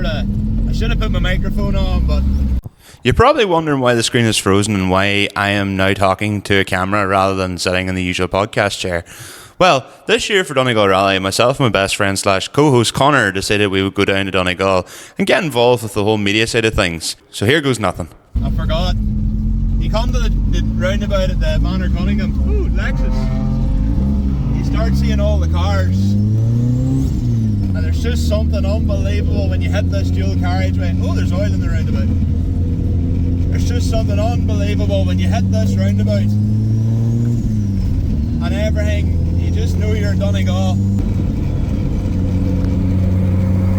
I should have put my microphone on, but... You're probably wondering why the screen is frozen and why I am now talking to a camera rather than sitting in the usual podcast chair. Well, this year for Donegal Rally, myself and my best friend / co-host Connor decided we would go down to Donegal and get involved with the whole media side of things. So here goes nothing. I forgot. You come to the roundabout at the Manor Cunningham. Ooh, Lexus. You start seeing all the cars. And there's just something unbelievable when you hit this dual carriageway. Oh, there's oil in the roundabout. There's just something unbelievable when you hit this roundabout. And everything, you just know you're in Donegal.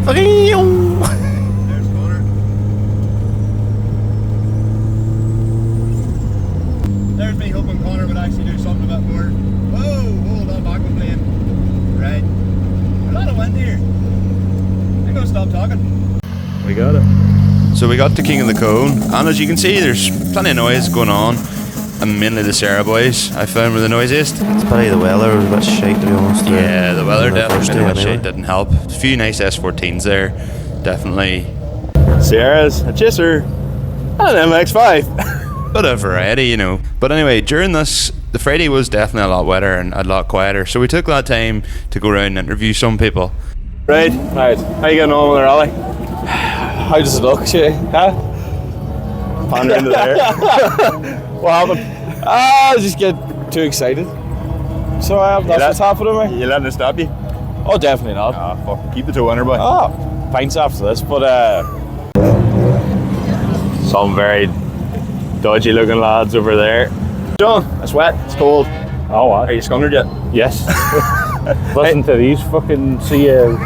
There's Connor. There's me hoping Connor would actually do something a bit more. Whoa, hold on, back with plane. Right. A lot of wind here. I'm gonna stop talking. We got it. So we got to King of the Cone, and as you can see, there's plenty of noise going on, and mainly the Sarah boys I found were the noisiest. It's probably the weather was a bit shite, to be honest. Yeah, the weather definitely anyway. shite didn't help. A few nice S14s there, definitely. Sarah's, a Chaser, and an MX-5. Bit of variety, you know. But anyway, during this, the Friday was definitely a lot wetter and a lot quieter, so we took that time to go around and interview some people. Right. How you getting on with the rally? How does it look, Shay? Huh? Pan into the air. What happened? I just get too excited. So that's what's happening, mate. You letting it stop you? Oh, definitely not. Fucking keep the toe under, boy. Pints after this, but Some very dodgy looking lads over there. John, it's wet, it's cold. oh, what? Are you scunnered yet? Yes. Listen to these fucking CEOs.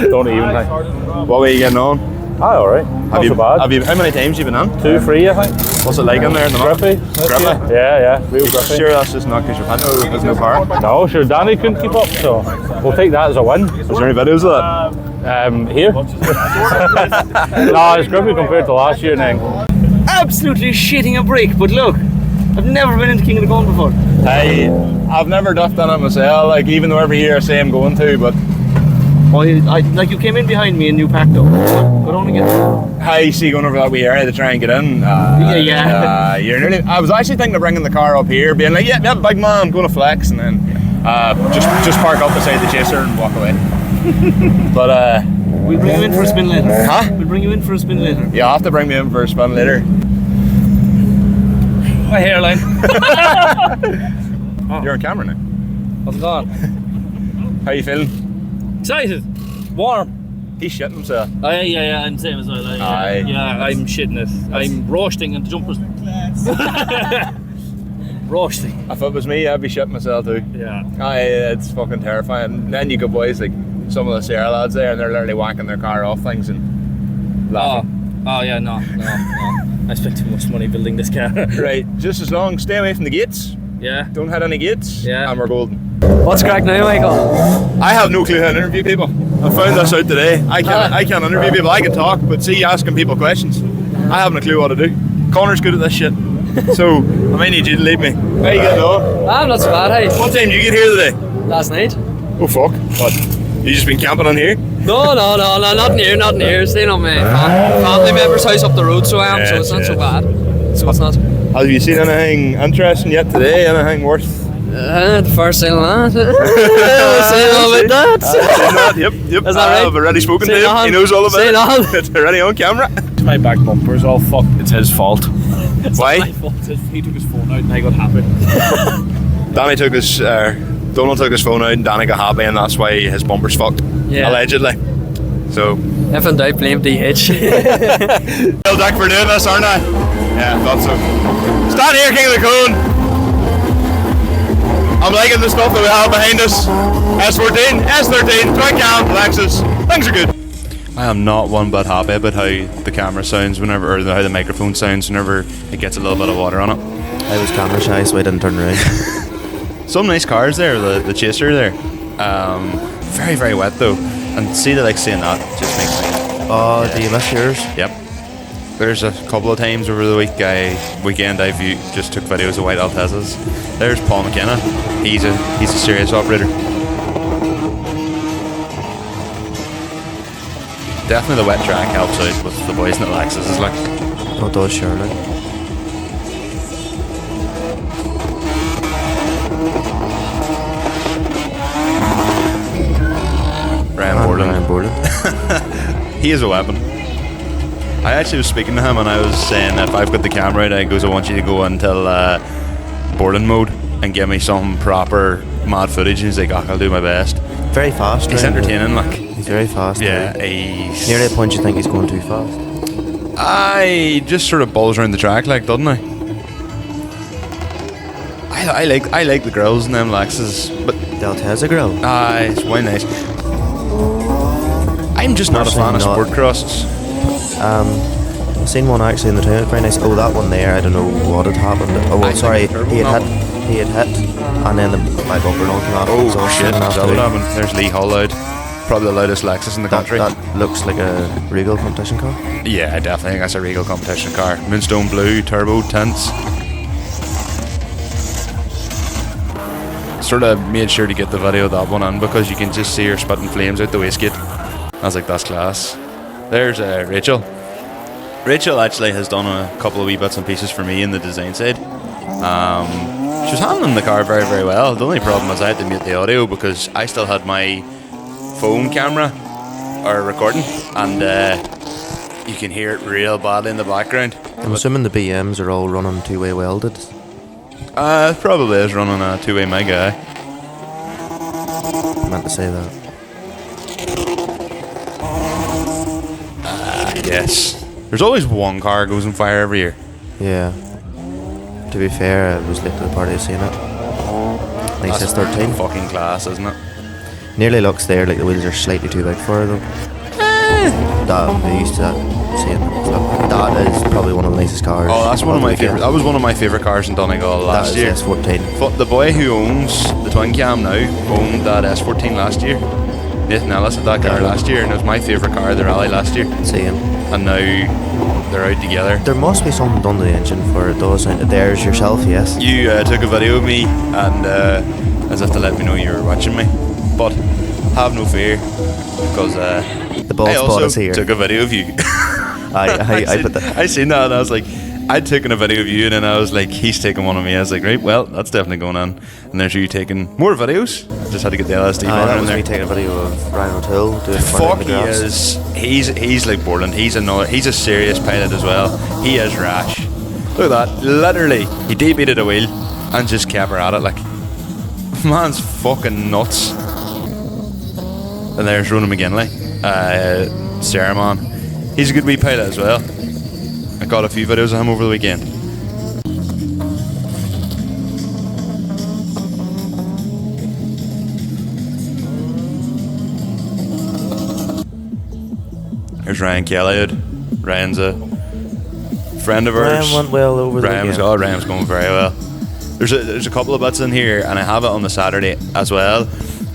Don't even. Like. What were you getting on? All right. Not so bad. How many times you been on? 2, 3, I think. What's it like in there in the north? Grippy. Grippy? Yeah, real grippy. Sure, that's just not because there's no power. No, sure, Danny couldn't keep up, so we'll take that as a win. Was there any videos of that? Here. No, it's grippy compared to last year, Neng. Absolutely shitting a brick, but look, I've never been into King of the Cone before. Hey, I've never duffed on it myself, like even though every year I say I'm going to, but Like you came in behind me and you packed up. Go on again. how you see going over that wee area to try and get in? You're nearly. I was actually thinking of bringing the car up here, being like, yeah, big man, I'm going to flex, and then just park up beside the Chaser and walk away. But We'll bring you in for a spin later. Huh? We'll bring you in for a spin later. you'll have to bring me in for a spin later. My hairline. You're on camera now. How's it going? How you feeling? Excited. Warm. He's shitting himself. Yeah, I'm the same as well. Aye. Yeah, I'm shitting it. I'm roasting and the jumpers. Roasting. If it was me, I'd be shitting myself too. Yeah. It's fucking terrifying. And then you got boys like some of the Sierra lads there, and they're literally whacking their car off things and laughing. Oh yeah, no. I spent too much money building this car. Right, just as long, stay away from the gates. Yeah. Don't hit any gates. Yeah. And we're golden. What's crack now, Michael? I have no clue how to interview people. I found this out today. I can't interview people. I can talk, but see, asking people questions, I haven't a clue what to do. Connor's good at this shit, so I might need you to lead me. How you getting on? I'm not so bad, hey. What time did you get here today? Last night? Oh fuck! What? You just been camping on here? No, not near. Staying on my family member's house up the road, so I am, so it's not so bad. So it's not. Have you seen anything interesting yet today? Anything worth? The first sale on that. Yep. Is that right? I've already spoken Say to him. no. He knows all about Say it. no. It's already on camera. My back bumper's all fucked. It's his fault. Why? My fault. He took his phone out and I got happy. Donald took his phone out and Danny got happy, and that's why his bumper's fucked. Yeah. Allegedly. So. If in doubt, blame DH. Well, Dick for doing this, aren't I? Yeah, I thought so. Stand here, King of the Cone. I'm liking the stuff that we have behind us. S14, S13, twin cam, Lexus. Things are good. I am not one bit happy about how the camera sounds whenever, or how the microphone sounds whenever it gets a little bit of water on it. I was camera shy, so I didn't turn around. Some nice cars there, the Chaser there. Very, very wet though. And seeing that just makes me... Oh, do you miss yours? Yep. There's a couple of times over the weekend I just took videos of white Altezas. There's Paul McKenna. He's a serious operator. definitely the wet track helps out with the boys in the Lexus. Like, Oh, it does, surely. Ryan Borland. Borland. He is a weapon. I actually was speaking to him and I was saying if I've got the camera out, I goes, I want you to go until Borland mode and give me some proper mad footage. And he's like, I'll do my best. Very fast. He's Ryan, entertaining, like. He's very fast. Yeah, Really. he's... Nearly a point you think he's going too fast. I just sort of balls around the track, like, doesn't I? I like the grills in them Lexus, but Delta's grill. it's way nice. I'm just not a fan of Personally sport crosses. I've seen one actually in the town. Very nice. Oh, that one there. I don't know what had happened. Oh, well, sorry. He had hit, and then my bumper don't come out. Oh shit! Is that what happened? There's Lee Hull out. Probably the loudest Lexus in the country. That looks like a Regal competition car. Yeah, I definitely think that's a Regal competition car. Moonstone blue, turbo, tints. Sort of made sure to get the video of that one on because you can just see her spitting flames out the wastegate. I was like, that's class. There's Rachel. Rachel actually has done a couple of wee bits and pieces for me in the design side. She was handling the car very, very well. The only problem was I had to mute the audio because I still had my phone camera or recording, and you can hear it real badly in the background. I'm assuming the BMs are all running two-way welded. It probably is running a two-way my guy. I meant to say that. Yes. There's always one car goes on fire every year. Yeah. To be fair, I was late to the party seeing it. Nice That's S13. fucking class, isn't it? Nearly looks there like the wheels are slightly too big for her though. That I'm used to that seeing it. So that is probably one of the nicest cars. Oh, that's one of the my weekend. favorite. That was one of my favorite cars in Donegal last That year. is S14. The boy who owns the twin cam now owned that S14 last year. Nathan Ellis had that car last year, and it was my favourite car of the rally last year. Same. And now they're out together. There must be something done to the engine for it does. There's yourself, yes. You took a video of me, and as if to let me know you were watching me. But have no fear, because The bald I spot also is here. took a video of you. I put that. I seen that and I was like, I'd taken a video of you, and then I was like, he's taking one of me. I was like, right, well, that's definitely going on. And there's you taking more videos. Just had to get the LSD That banner in was there. me taking a video of Ryan O'Toole doing Fuck, the he graphs. is. He's like Borland. He's a serious pilot as well. He is rash. Look at that. Literally, he debeated a wheel and just kept her at it. Like, man's fucking nuts. And there's Ronan McGinley, Sarah man. He's a good wee pilot as well. I got a few videos of him over the weekend. There's Ryan Kellywood. Ryan's a friend of ours. Ryan went well over the weekend. Ryan's going very well. There's a couple of bits in here, and I have it on the Saturday as well.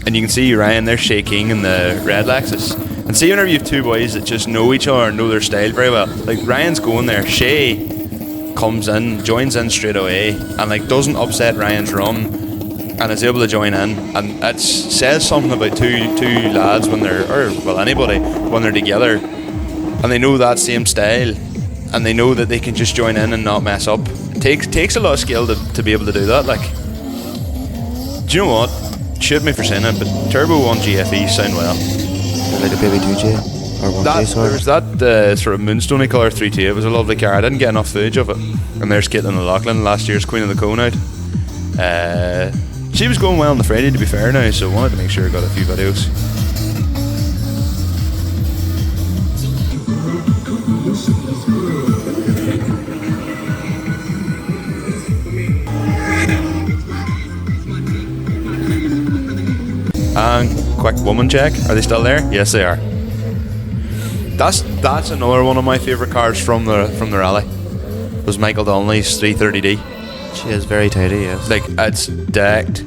And you can see Ryan there shaking in the red Lexus. And see whenever you have two boys that just know each other and know their style very well. Like Ryan's going there, Shay comes in, joins in straight away, and like doesn't upset Ryan's run, and is able to join in. And it says something about two lads when they're, or well anybody when they're together, and they know that same style, and they know that they can just join in and not mess up. It takes a lot of skill to be able to do that. Like, do you know what? Shoot me for saying it, but Turbo 1 GFE sound well. Like a baby 2J or 1J, sorry. There was that sort of moonstoney colour 3T. It was a lovely car. I didn't get enough footage of it. And there's Caitlin O'Loughlin, last year's Queen of the Cone out. She was going well on the Friday, to be fair now, so I wanted to make sure I got a few videos. And quick woman check. Are they still there? Yes, they are. That's another one of my favourite cars from the rally. Was Michael Donnelly's 330D. She is very tidy, yes. Like, it's decked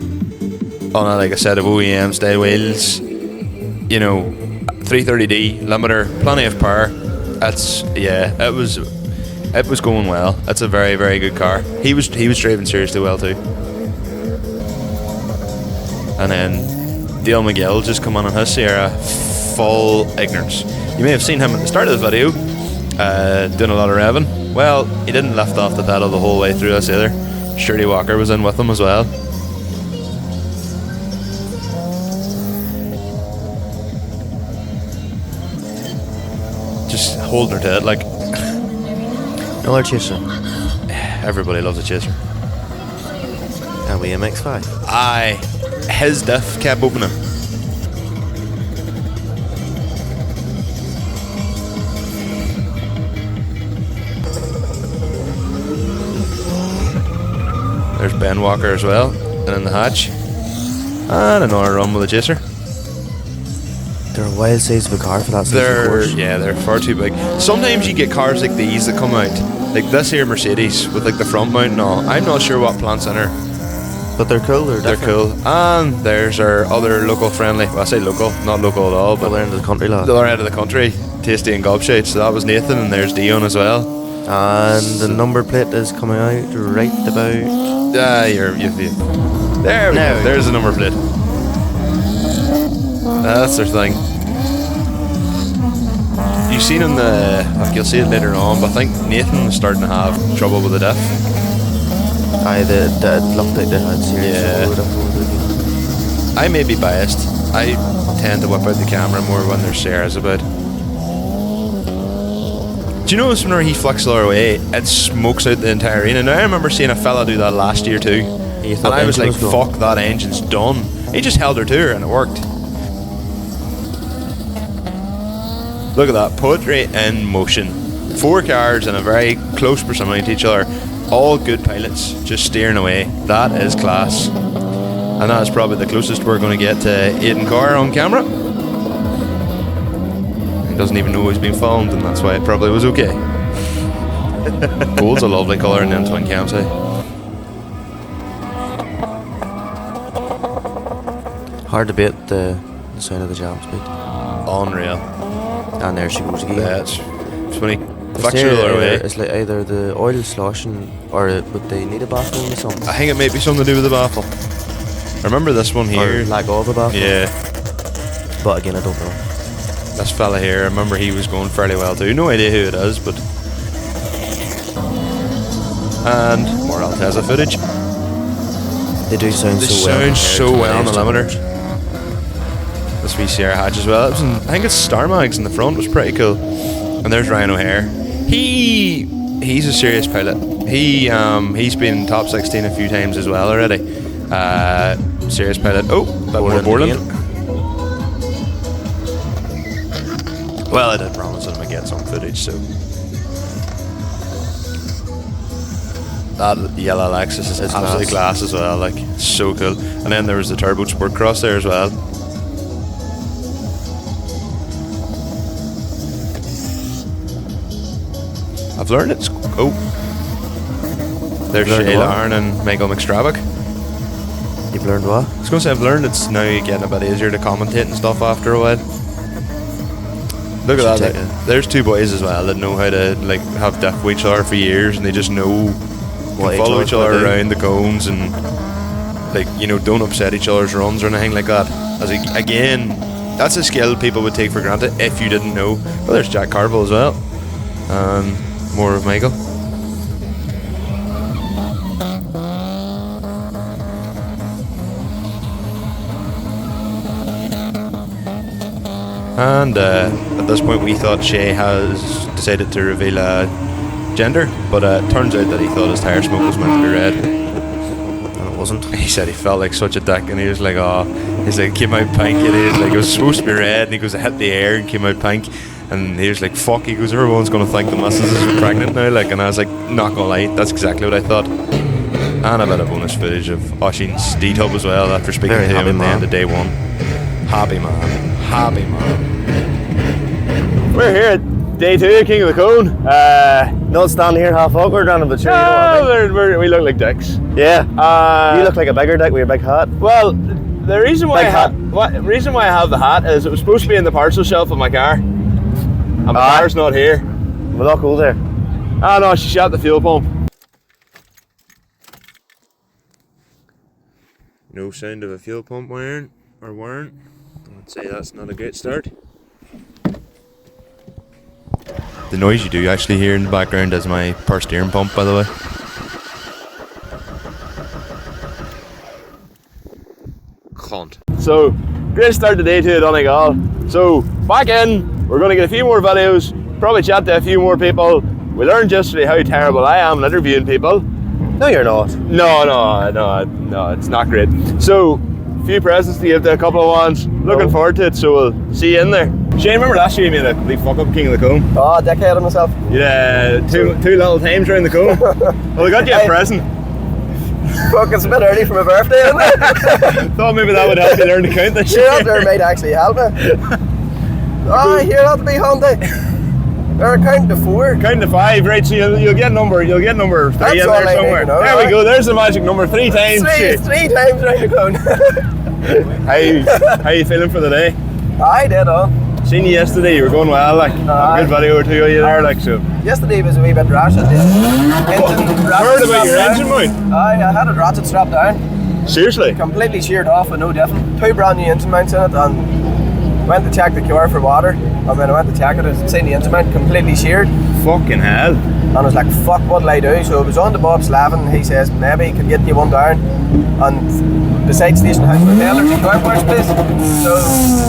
on a set of OEM style wheels. You know, 330D limiter, plenty of power. It was going well. It's a very, very good car. He was driving seriously well too. And then Dale McGill just come on his Sierra full ignorance. You may have seen him at the start of the video doing a lot of revving. Well, he didn't lift off the pedal the whole way through this either. Shirley Walker was in with him as well. Just holding her to it like Another chaser. everybody loves a chaser. And we MX-5. Aye, his diff kept opening. There's Ben Walker as well, and in the hatch. And another run with a chaser. They're a wild size of a car for that size of course. They're far too big. Sometimes you get cars like these that come out, like this here Mercedes with like the front mount and all. I'm not sure what plant's in her. But they're cool, They're cool. And there's our other local friendly, well I say local, not local at all, but Other end of the country, lad. the other end of the country, Tasty and Gobshite. So that was Nathan, and there's Dion as well. And the number plate is coming out right about... You've there we go. There's the number plate. That's their thing. You've seen in the, you'll see it later on, but I think Nathan was starting to have trouble with the diff. Aye, it looked like they had serious trouble with it. I may be biased. I tend to whip out the camera more when there's Sarah's about. Do you notice whenever he flicks the other way, it smokes out the entire arena? Now I remember seeing a fella do that last year too, You and thought I the was engine like, was gone? "Fuck, that engine's done." He just held her to her and it worked. Look at that, poetry in motion. 4 cars in a very close proximity to each other, all good pilots, just steering away. That is class, and that is probably the closest we're going to get to Aidan Carr on camera. He doesn't even know he's been filmed, and that's why it probably was okay. Gold's a lovely colour in them twin cams, eh? Hard to beat the sound of the jam speed. Unreal. And there she goes again. Yeah, it's when he It's flicks her the other way. It's like either the oil sloshing or would they need a bathroom or something? I think it might be something to do with the baffle. I remember this one here. Or lack of a bathroom? Yeah, But again, I don't know. this fella here, I remember he was going fairly well too. No idea who it is, but... And more Alteza footage. They do sound They so well. sound so well on the compared to limiter. This VCR hatch as well. It was in, I think it's Star Mags in the front. Was pretty cool. And there's Ryan O'Hare. He's a serious pilot. He's been top 16 a few times as well already. Serious pilot. Oh, bit more Borland. Well, I did promise him I'd get some footage, so. That yellow Lexus is absolutely class as well, like, so cool. And then there was the Turbo Sport Cross there as well. I've learned it's... Oh. There's Learned Shay what? Larn and Michael McStravick. You've learned what? I was going to say, I've learned it's now getting a bit easier to commentate and stuff after a while. Look at that. There's 2 boys as well that know how to like have diff with each other for years, and they just know What follow each other do. around the cones and like, you know, don't upset each other's runs or anything like that. As again, that's a skill people would take for granted if you didn't know. Well, there's Jack Carville as well, and more of Michael. And at this point we thought Shay has decided to reveal a gender, but it turns out that he thought his tyre smoke was meant to be red. And it wasn't. He said he felt like such a dick, and he was like, oh, he's like, came out pink, and he was like, it was supposed to be red, and he goes, I hit the air and came out pink, and he was like, fuck, he goes, everyone's going to think the missus is pregnant now, like, and I was like, not gonna lie, that's exactly what I thought. And a bit of bonus footage of Oshin's D-Tub as well, after speaking Very to him happy at the man. end of day 1. Happy man. Happy man. We're here at day 2 of King of the Cone. Not standing here half awkward around the We look like dicks. Yeah. Uh, You look like a bigger dick with your big hat. Well, the reason why reason why I have the hat is it was supposed to be in the parcel shelf of my car, and my car's not here. We'll not go there. Ah no, she shot the fuel pump. No sound of a fuel pump wearing. I'd say that's not a great start. The noise you do actually hear in the background is my per steering pump, by the way. Cunt. So, great start today to Donegal. So, back in, we're going to get a few more videos, probably chat to a few more people. We learned yesterday how terrible I am at interviewing people. No, you're not. No, it's not great. So, a few presents to give to a couple of ones. Looking forward to it, so we'll see you in there. Shane, remember last year you made a complete fuck up King of the Comb? Oh, dickhead of myself. Yeah, two little times around the comb. Well, I got you a present. Fuck, it's a bit early for my birthday, isn't it? Thought maybe that would help you learn to count this year. Sure, there might actually help me. Oh, here that'll be handy. They're counting to 4. Count to 5, right? So you'll get number 3 That's in all there I need somewhere. to know, There we right? go. There's the magic number 3 times. Three times round the cone. How you feeling for the day? I did, Seen you yesterday. You were going well, like Aye. good video or two of you there, like so. Yesterday was a wee bit rash. I Heard about your engine mount? I had it ratchet strapped down, Seriously? completely sheared off with no different. 2 brand new engine mounts in it, and went to check the car for water. And when I went to check it, I seen the engine mount completely sheared. Fucking hell. And I was like, fuck, what'll I do? So I was on to Bob Slavin. He says, maybe he can get you one down. And beside Station House Hotel, there's a car wash place. So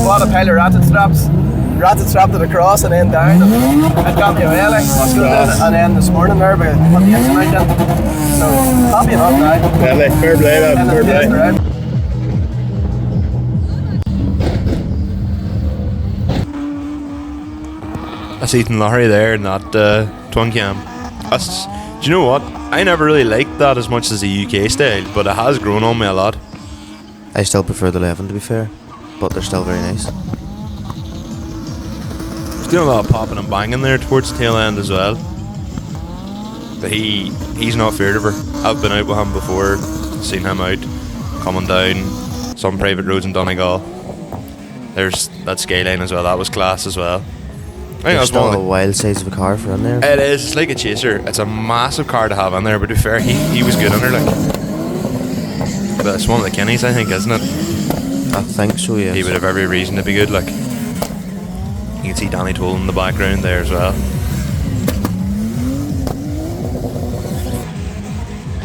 bought a pile of ratchet strapped it across and then down. And it got me away, like. And then this morning there, we put the engine mount in. So happy enough now. Fair play, lad. And Fair then test play. around. That's Ethan Lowry there in that twin cam. Do you know what? I never really liked that as much as the UK style, but it has grown on me a lot. I still prefer the 11 to be fair, but they're still very nice. He's doing a lot of popping and banging there towards the tail end as well. But he's not feared of her. I've been out with him before, seen him out coming down some private roads in Donegal. There's that skyline as well, that was class as well. I think There's that's one still of a wild size of a car for in there. It is, it's like a chaser. It's a massive car to have in there, but to be fair, he was good in her, like. But it's one of the Kennys, I think, isn't it? I think so, yes. He would have every reason to be good, like. You can see Danny Toll in the background there as well.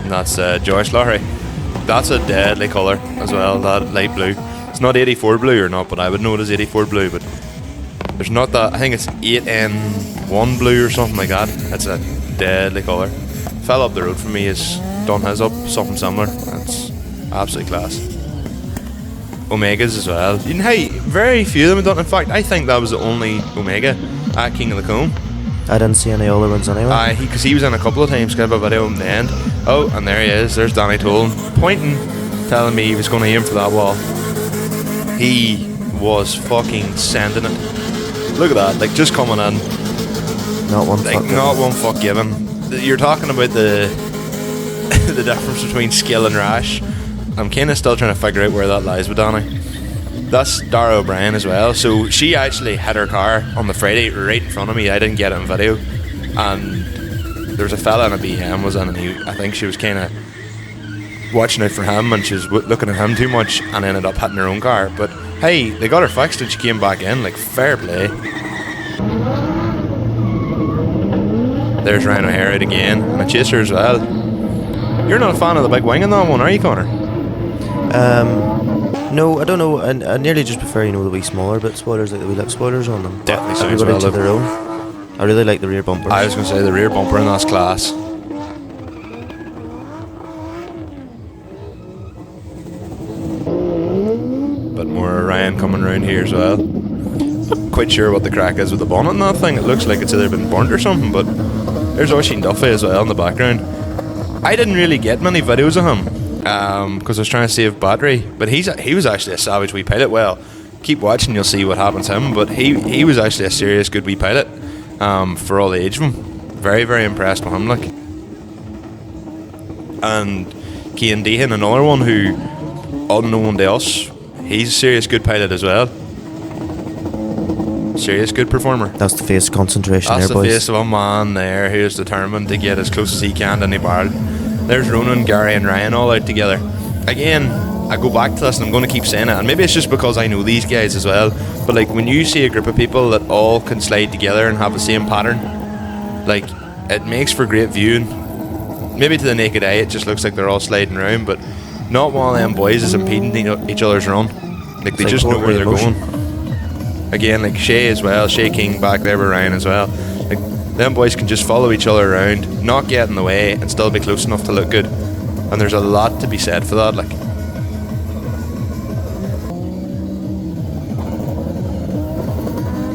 And that's Joyce Lowry. That's a deadly colour as well, that light blue. It's not 84 blue or not, but I would know it as 84 blue, but there's not that. I think it's 8N1 blue or something like that. It's a deadly colour. Fell up the road from me has done his up something similar. That's absolutely class. Omegas as well. You know, hey, very few of them have done. In fact, I think that was the only Omega at King of the Comb. I didn't see any other ones anyway. Because he was in a couple of times. Got a video in the end. Oh, and there he is. There's Danny Toll pointing, telling me he was going to aim for that wall. He was fucking sending it. Look at that, like just coming in. Not one Like fuck. not one fuck given. You're talking about the the difference between skill and rash. I'm kind of still trying to figure out where that lies with Danny. That's Dara O'Brien as well. So she actually hit her car on the Friday right in front of me. I didn't get it in video. And there was a fella in a BM was in, and I think she was kind of watching out for him, and she was looking at him too much, and ended up hitting her own car. But hey, they got her fixed, and she came back in. Like fair play. There's Ryan O'Hare out again, and a chaser as well. You're not a fan of the big wing in that one, are you, Connor? No, I don't know. I nearly just prefer, the wee smaller bit spoilers, like the wee lip spoilers on them. Definitely sounds Everybody well. to their own. I really like the rear bumpers. I was going to say the rear bumper, and that's class. Bit more Ryan coming around here as well. Not quite sure what the crack is with the bonnet and that thing. It looks like it's either been burnt or something, but there's Oisin Duffy as well in the background. I didn't really get many videos of him because I was trying to save battery, but he was actually a savage wee pilot. Well, keep watching, you'll see what happens to him, but he was actually a serious good wee pilot for all the age of him. Very, very impressed with him, like. And Cian Dehan, another one who, unknown to us, he's a serious good pilot as well. Serious good performer. That's the face concentration That's there, the boys. face of a man there who is determined to get as close as he can to any barrel. There's Ronan, Gary and Ryan all out together. Again, I go back to this and I'm going to keep saying it, and maybe it's just because I know these guys as well, but like when you see a group of people that all can slide together and have the same pattern, Like, it makes for great viewing. Maybe to the naked eye it just looks like they're all sliding around, but not one of them boys is impeding each other's run. Like, they just know where they're going. Again, like Shay as well, Shay King back there with Ryan as well. Like, them boys can just follow each other around, not get in the way, and still be close enough to look good. And there's a lot to be said for that. Like,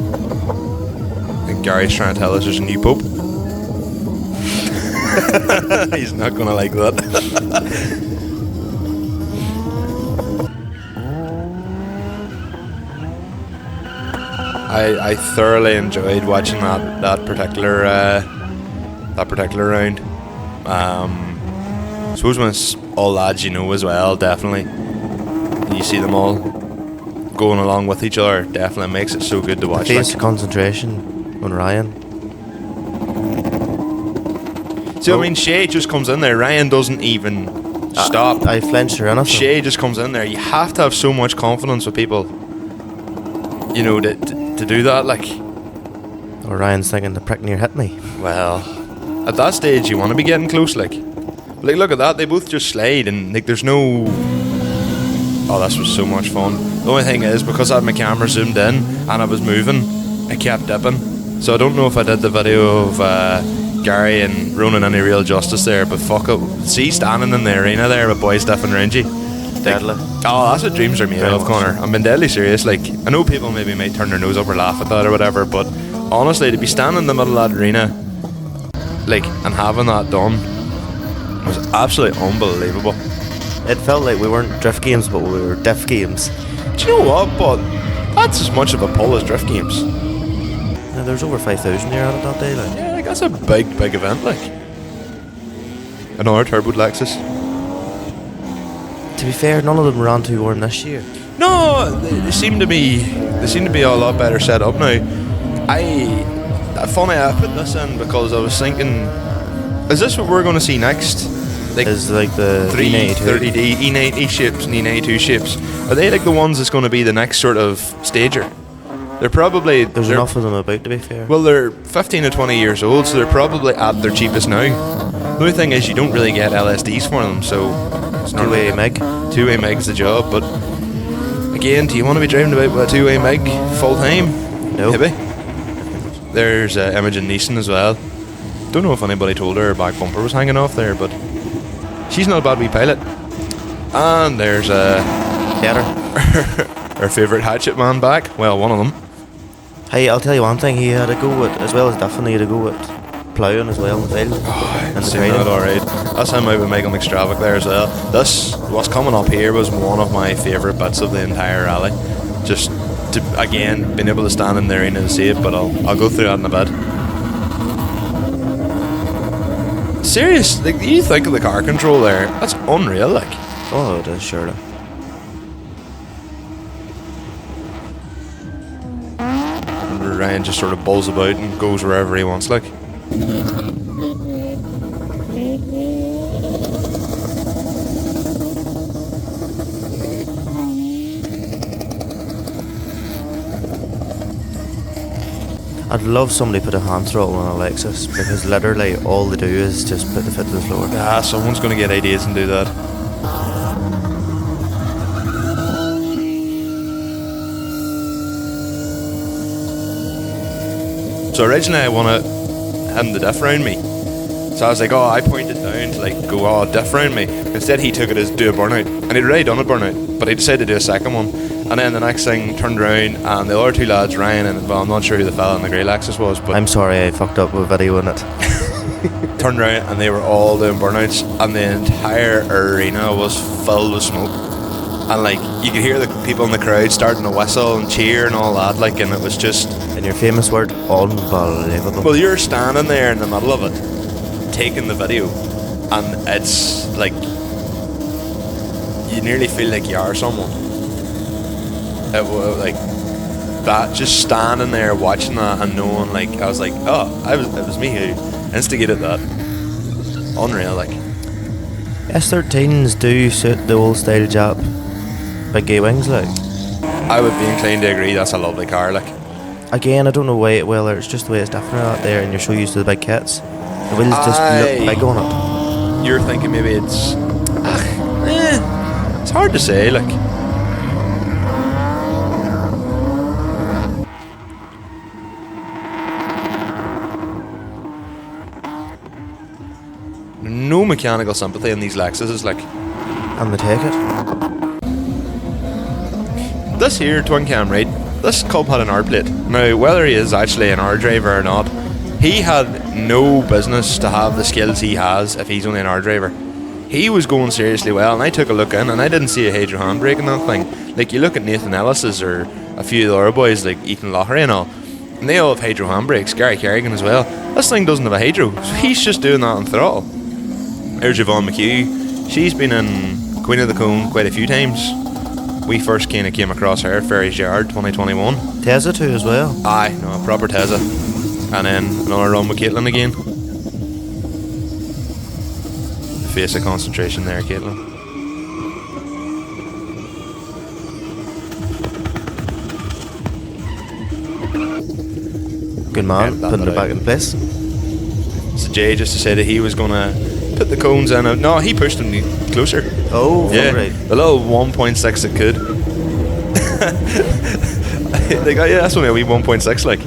I think Gary's trying to tell us there's a new pope. He's not gonna like that. I thoroughly enjoyed watching that particular round. I suppose when it's all lads you know as well, definitely you see them all going along with each other. Definitely makes it so good to watch. Face concentration on Ryan. See, I mean, Shay just comes in there. Ryan doesn't even stop. I flinched or anything. Shay just comes in there. You have to have so much confidence with people, you know, to do that. Like, or Ryan's thinking the prick near hit me. well, at that stage you want to be getting close. Like, look at that. They both just slide, and like, there's no. Oh, this was so much fun. The only thing is, because I had my camera zoomed in and I was moving, it kept dipping. So I don't know if I did the video of Gary and Ronan any real justice there, but fuck it. See, standing in the arena there with boys stiff and rangy. Deadly. Oh, that's what dreams are made of, Connor. I'm being deadly serious. Like, I know people maybe might turn their nose up or laugh at that or whatever, but honestly, to be standing in the middle of that arena, like, and having that done was absolutely unbelievable. It felt like we weren't drift games, but we were diff games. Do you know what? But that's as much of a pull as drift games. Yeah, there's over 5,000 here on it that day. Like. Yeah, like, that's a big event. Like, another turbo Lexus. To be fair, none of them ran too warm this year. No, they seem to be a lot better set up now. Funny, I put this in because I was thinking, is this what we're going to see next? Like, Is like the 30D E90 shapes and E92 shapes. Are they like the ones that's going to be the next sort of stager? They're probably... There's they're- enough of them about, to be fair. Well, they're 15 to 20 years old, so they're probably at their cheapest now. The only thing is you don't really get LSDs for them, so it's not Two-way really- MIG. Two-way MIG's the job, but again, do you want to be driving about with a two-way MIG full time? No. Maybe. There's Imogen Neeson as well. Don't know if anybody told her back bumper was hanging off there, but she's not a bad wee pilot. And there's Get her. our favourite hatchet man back. Well, one of them. Hey, I'll tell you one thing. He had a go at, as well as definitely had a go at ploughing as well in the field. And the Seen training. that alright. That's him out with Michael McStravick there as well. What's coming up here was one of my favourite bits of the entire rally. Just to, again, being able to stand in the arena to see it, but I'll go through that in a bit. Serious, like, you think of the car control there, that's unreal, like. Oh, it is, surely. And Ryan just sort of bowls about and goes wherever he wants, like. I'd love somebody put a hand throttle on a Lexus, because literally all they do is just put the foot to the floor. Ah, someone's going to get ideas and do that. So originally I wanted him to diff round me. So I was like, I pointed down to like go, diff round me. Instead he took it as do a burnout. And he'd already done a burnout, but he decided to do a second one. And then the next thing turned around and the other two lads, Ryan and, well, I'm not sure who the fella in the grey Lexus was, but I'm sorry I fucked up with videoing it. turned around and they were all doing burnouts and the entire arena was filled with smoke. And like, you could hear the people in the crowd starting to whistle and cheer and all that, like, and it was just... In your famous word, unbelievable. Well, you're standing there in the middle of it, taking the video, and it's like, you nearly feel like you are someone. It was like, that, just standing there watching that and knowing, like, I was like, it was me who instigated that. Unreal, like. S13s do suit the old style Jap big gay wings, like. I would be inclined to agree, that's a lovely car, like. Again, I don't know why. Well, it's just the way it's different out there, and you're so used to the big kits. The wheels just Aye. look big on it. You're thinking maybe it's... it's hard to say, like... No mechanical sympathy in these Lexuses, like... And they take it. This here, twin cam, right? This cub had an R plate. Now, whether he is actually an R driver or not, he had no business to have the skills he has if he's only an R driver. He was going seriously well, and I took a look in, and I didn't see a Hydro handbrake in that thing. Like, you look at Nathan Ellis's or a few of the other boys, like Ethan Loughery and all, and they all have Hydro handbrakes, Gary Kerrigan as well. This thing doesn't have a Hydro, so he's just doing that on throttle. There's Yvonne McHugh. She's been in Queen of the Cone quite a few times. We first kind of came across her at Ferry's Yard 2021. Teza too as well. Aye, no, proper Teza. And then another run with Caitlin again. Face of concentration there, Caitlin. Good man, Yeah, putting it back in place. So Jay just decided he was going to put the cones in. No, he pushed them closer. Oh, Yeah, right. the little 1.6 it could. They got, yeah, that's only a wee 1.6 like.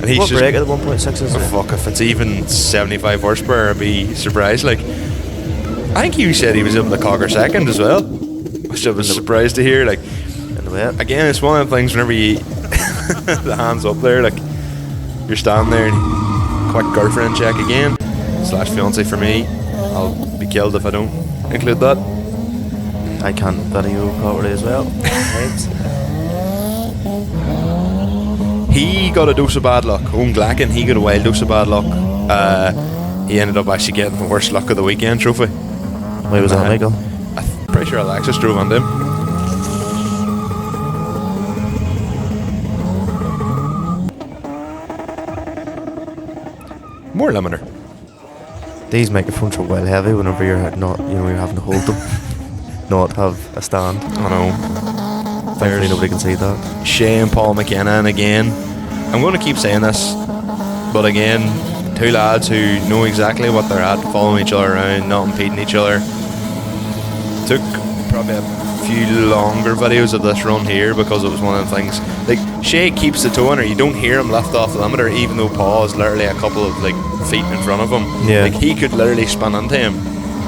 And he's What just, brake at the 1.6 is oh, it? fuck, if it's even 75 horsepower, I'd be surprised. Like, I think you said he was able to conquer second as well, which I was surprised to hear. Like, In the wet. again, it's one of the things whenever you the hands up there, like you're standing there and quick girlfriend check again / fiance for me. I'll be killed if I don't include that. I can't video properly as well. Right. He got a dose of bad luck. Owen Glacken, he got a wild dose of bad luck. He ended up actually getting the worst luck of the weekend trophy. Why was that, Michael? I'm pretty sure Alexis drove on him. More limiter. These microphones are well heavy whenever you're not, you're having to hold them, not have a stand. I know. Thankfully, nobody can see that. Shay and Paul McKenna, and again, I'm going to keep saying this, but again, two lads who know exactly what they're at, following each other around, not impeding each other. Took probably a few longer videos of this run here because it was one of the things. Like, Shay keeps the toe on her, you don't hear him lift off the limiter, even though Paul is literally a couple of like feet in front of him. Yeah. Like, he could literally spin into him.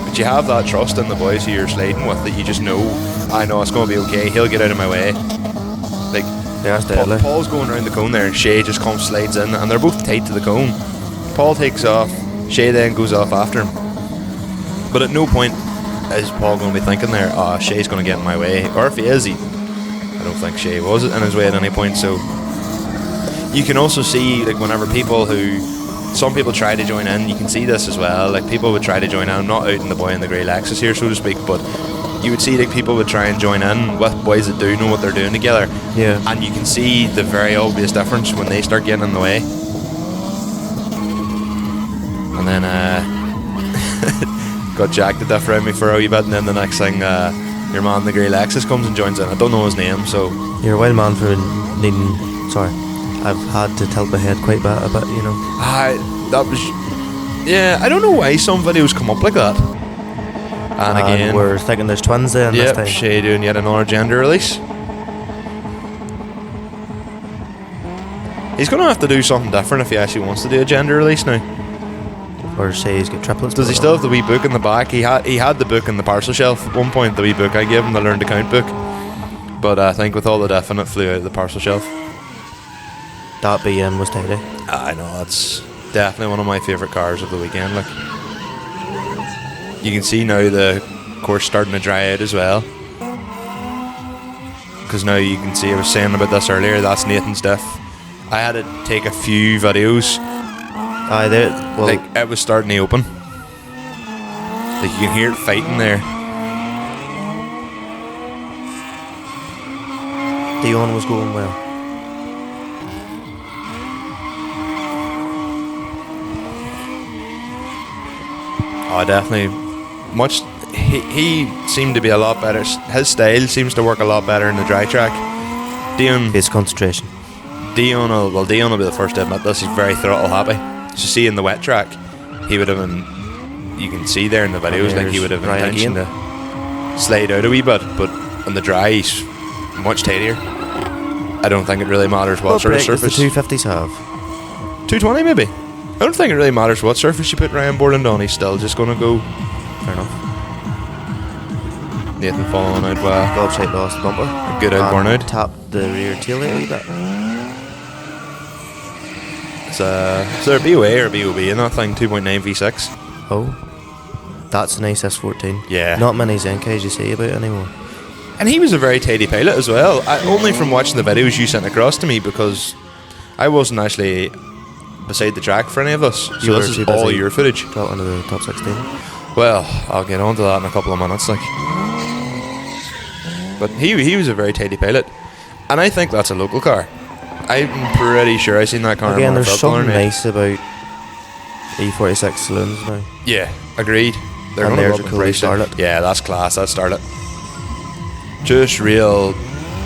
But you have that trust in the boys who you're sliding with that you just know, I know it's going to be okay, he'll get out of my way. Like, Yeah, it's deadly. Paul's going around the cone there and Shay just comes, slides in, and they're both tight to the cone. Paul takes off, Shay then goes off after him. But at no point is Paul going to be thinking there, oh, Shay's going to get in my way. Or if he is, I don't think Shay was in his way at any point. So you can also see, like, whenever some people try to join in, you can see this as well. Like, people would try to join in. I'm not out in the boy in the grey Lexus here, so to speak, but you would see like people would try and join in with boys that do know what they're doing together. Yeah. And you can see the very obvious difference when they start getting in the way. And then got Jack to diff around me for a wee bit, and then the next thing, your man the grey Lexus comes and joins in. I don't know his name, so You're a wild man for needing. Sorry, I've had to tilt my head quite a bit, you know. yeah, I don't know why some videos come up like that. And again, we're thinking there's twins there this yep, time. Shay doing yet another gender release. He's going to have to do something different if he actually wants to do a gender release now. Or say he's got triplets. Does he still have the wee book in the back? He had the book in the parcel shelf at one point, the wee book I gave him, the learn to count book. But I think with all the diff in it, flew out of the parcel shelf. That BM was tidy. I know, it's definitely one of my favourite cars of the weekend. Like, you can see now the course starting to dry out as well. Because now you can see, I was saying about this earlier, that's Nathan's diff. I had to take a few videos. Aye, there. Well, Like, it was starting to open. Like, you can hear it fighting there. Dion was going well. Oh, definitely. Much. He seemed to be a lot better. His style seems to work a lot better in the dry track. Dion face concentration. Dion will be the first to admit this. He's very throttle happy. So you see in the wet track, he would have been. You can see there in the videos, like he would have Ryan intention to slide out a wee bit, but on the dry, he's much tidier. I don't think it really matters what sort of brake does surface. the 250s have? 220 maybe. I don't think it really matters what surface you put Ryan Borland on. He's still just going to go. Fair enough. Nathan falling out well. Gobshite lost the bumper. A good out burnout. Tapped the rear taillight a wee bit. Is there a BOA or BOB in that thing? 2.9 V6. Oh, that's a nice S14. Yeah. Not many Zenkais you see about anymore. And he was a very tidy pilot as well. Only from watching the videos you sent across to me, because I wasn't actually beside the track for any of this. So this is all your footage. Got into the top 16. Well, I'll get on to that in a couple of minutes. But he was a very tidy pilot. And I think that's a local car. I'm pretty sure I've seen that car. Again, there's something nice about E46 saloons now. Yeah, agreed. They're And going there's to a cool Starlet. Yeah, that's class. That's Starlet. Just real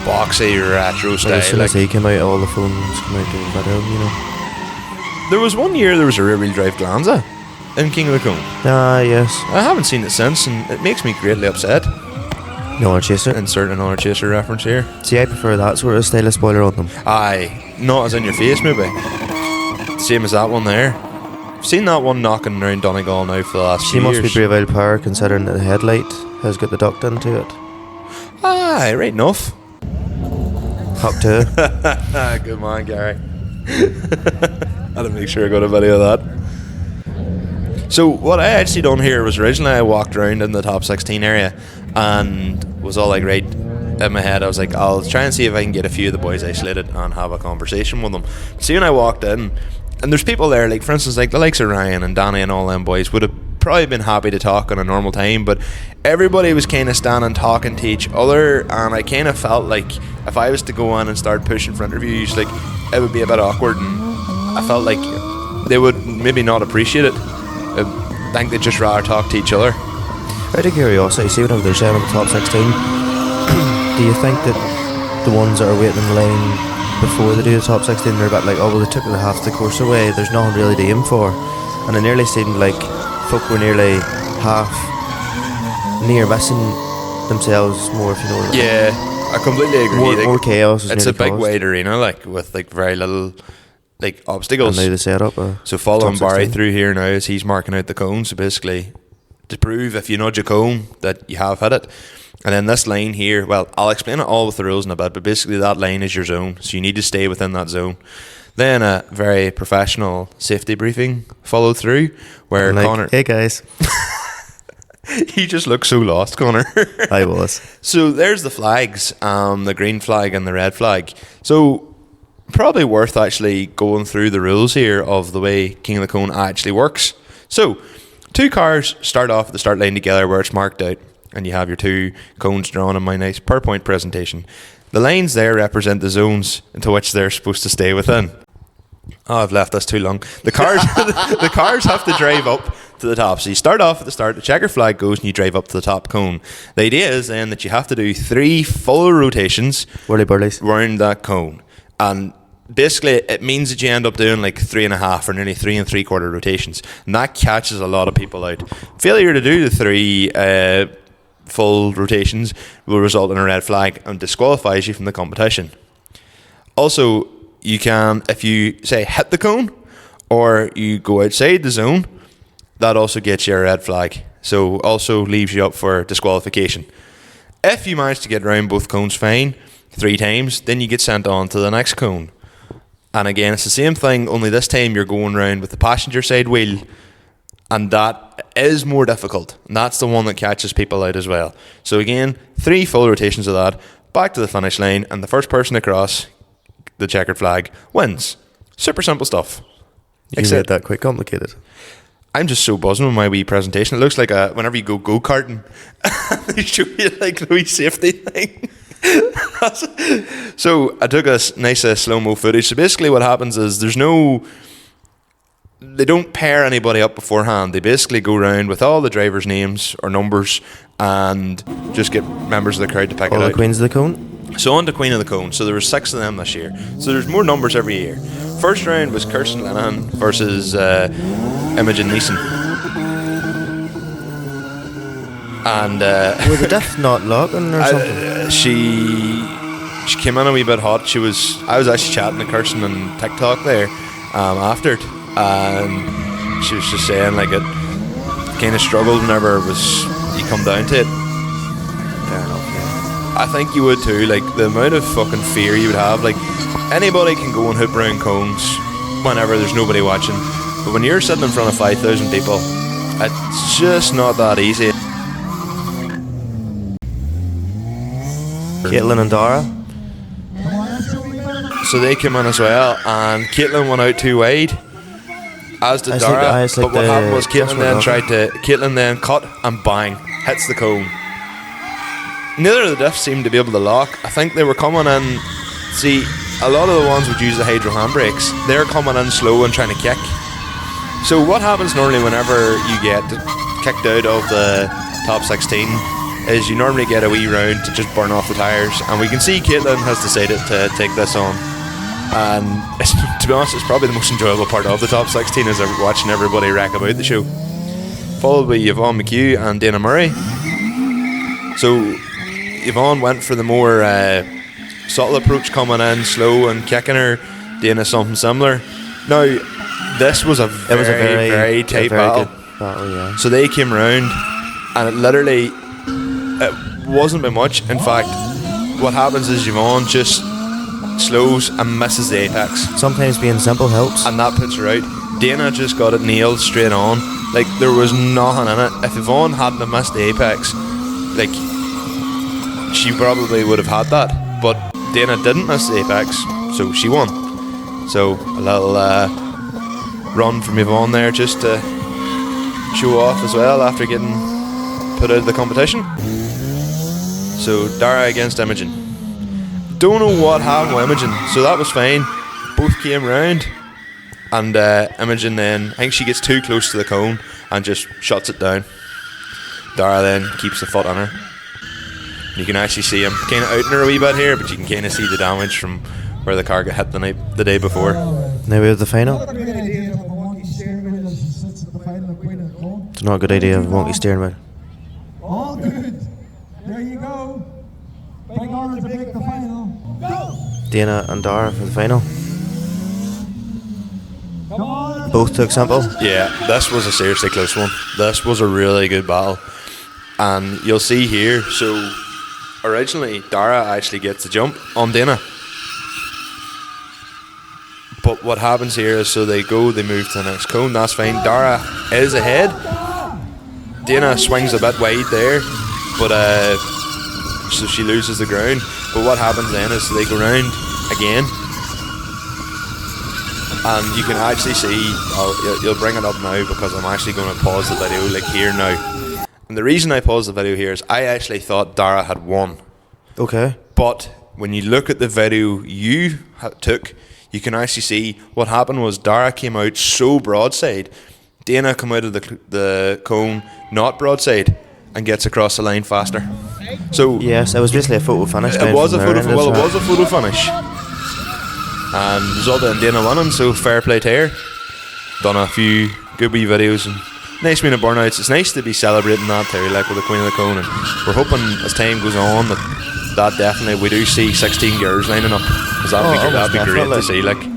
boxy retro Like style. as soon as he came out, all the phones come out to the video, you know. There was one year there was a rear-wheel drive Glanza in King of the Cone. Ah, yes. I haven't seen it since, and it makes me greatly upset. Another chaser. Insert another chaser reference here. See, I prefer that sort of style of spoiler on them. Aye, not as in your face maybe. Same as that one there. I've seen that one knocking around Donegal now for the last She few must years. be brave old power considering that the headlight has got the duct into it. Aye, right enough. Up to Good man, Gary. I had to make sure I got a video of that. So what I actually done here was originally I walked around in the top 16 area and was all like, right, in my head I was like, I'll try and see if I can get a few of the boys isolated and have a conversation with them. See, when I walked in, and there's people there, like for instance, like the likes of Ryan and Danny and all them boys would have probably been happy to talk on a normal time, but everybody was kind of standing talking to each other, and I kind of felt like if I was to go on and start pushing for interviews, like it would be a bit awkward, and I felt like they would maybe not appreciate it. I think they'd just rather talk to each other. out of curiosity, see whenever they're saying on the top 16, do you think that the ones that are waiting in line before they do the top 16 they're a bit like, oh well, they took the half the course away, there's nothing really to aim for? And it nearly seemed like folk were nearly near missing themselves more, if you know what I mean. Yeah, I completely agree. More chaos is it's a nearly big caused. wide arena, like with like very little like obstacles. And now the setup. So following top Barry 16. through here now as he's marking out the cone. So basically, to prove if you nudge a cone that you have hit it. And then this line here, well, I'll explain it all with the rules in a bit, but basically that line is your zone. So you need to stay within that zone. Then a very professional safety briefing followed through where Like, Connor, hey guys. he just looked so lost, Connor. I was. So there's the flags, the green flag and the red flag. So probably worth actually going through the rules here of the way King of the Cone actually works. So two cars start off at the start line together where it's marked out, and you have your two cones drawn in my nice PowerPoint presentation. The lines there represent the zones into which they're supposed to stay within. Oh, I've left this too long. The cars, the cars have to drive up to the top. So you start off at the start, the checker flag goes, and you drive up to the top cone. The idea is then that you have to do 3 full rotations Whirly burlies. around that cone, and basically it means that you end up doing like 3.5 or nearly 3 3/4 rotations, and that catches a lot of people out. Failure to do the 3 full rotations will result in a red flag and disqualifies you from the competition. Also, you can, if you say hit the cone or you go outside the zone, that also gets you a red flag, so also leaves you up for disqualification. If you manage to get around both cones fine 3 times, then you get sent on to the next cone. And again, it's the same thing, only this time you're going around with the passenger side wheel, and that is more difficult, and that's the one that catches people out as well. So again, 3 full rotations of that, back to the finish line, and the first person across the checkered flag wins. Super simple stuff. You made that quite complicated. I'm just so buzzing with my wee presentation. It looks like whenever you go karting, they show you like the wee safety thing. So I took a nice slow-mo footage. So basically what happens is they don't pair anybody up beforehand. They basically go around with all the drivers' names or numbers and just get members of the crowd to pick All it the out. queens of the cone. So on to Queen of the Cone. So there were 6 of them this year. So there's more numbers every year. First round was Kirsten Linehan versus Imogen Neeson. And Were the diff not locking or something? she came in a wee bit hot. I was actually chatting to Kirsten on TikTok there after it, and she was just saying like it kind of struggled whenever you come down to it. Fair enough, yeah. I think you would too. Like the amount of fucking fear you would have. Like anybody can go and hoop round cones whenever there's nobody watching, but when you're sitting in front of 5,000 people, it's just not that easy. Caitlin and Dara. So they came in as well, and Caitlin went out too wide, as did Dara. But what happened was Caitlin then cut and bang, hits the cone. Neither of the diffs seemed to be able to lock. I think they were coming in. See, a lot of the ones would use the hydro handbrakes. They're coming in slow and trying to kick. So what happens normally whenever you get kicked out of the top 16 is you normally get a wee round to just burn off the tyres, and we can see Caitlin has decided to take this on, and to be honest, it's probably the most enjoyable part of the top 16 is watching everybody rack about the show, followed by Yvonne McHugh and Dana Murray. So Yvonne went for the more subtle approach, coming in slow and kicking her. Dana something similar. Now this was a very tight battle. Yeah. So they came round, and it wasn't by much. In fact, what happens is Yvonne just slows and misses the apex. Sometimes being simple helps. And that puts her out. Dana just got it nailed straight on. Like, there was nothing in it. If Yvonne hadn't have missed the apex, like, she probably would have had that. But Dana didn't miss the apex, so she won. So, a little run from Yvonne there just to show off as well after getting put out of the competition. So Dara against Imogen. Don't know what happened with Imogen, so that was fine. Both came round, and Imogen then, I think she gets too close to the cone and just shuts it down. Dara then keeps the foot on her. You can actually see him kind of outing her a wee bit here, but you can kind of see the damage from where the car got hit the day before. Now we have the final. It's not a good idea of a monkey steering wheel. All good. There you go. Big honor to make the final. Go! Dana and Dara for the final. Come on. Both took simple. Yeah, this was a seriously close one. This was a really good battle. And you'll see here, so originally Dara actually gets the jump on Dana. But what happens here is, so they move to the next cone, that's fine. Dara is ahead. Dana swings a bit wide there, but so she loses the ground. But what happens then is they go round again, and you can actually see, you'll bring it up now because I'm actually going to pause the video like here now. And the reason I paused the video here is I actually thought Dara had won. Okay. But when you look at the video you took, you can actually see what happened was Dara came out so broadside. Dana come out of the cone not broadside and gets across the line faster. So yes, it was basically a photo finish. It was a photo finish, and resulted in Dana winning. So fair play to her. Done a few good wee videos and nice win of burnouts. It's nice to be celebrating that too, like with the Queen of the Cone. And we're hoping as time goes on that definitely we do see 16 girls lining up, because that'd be great to see. Like.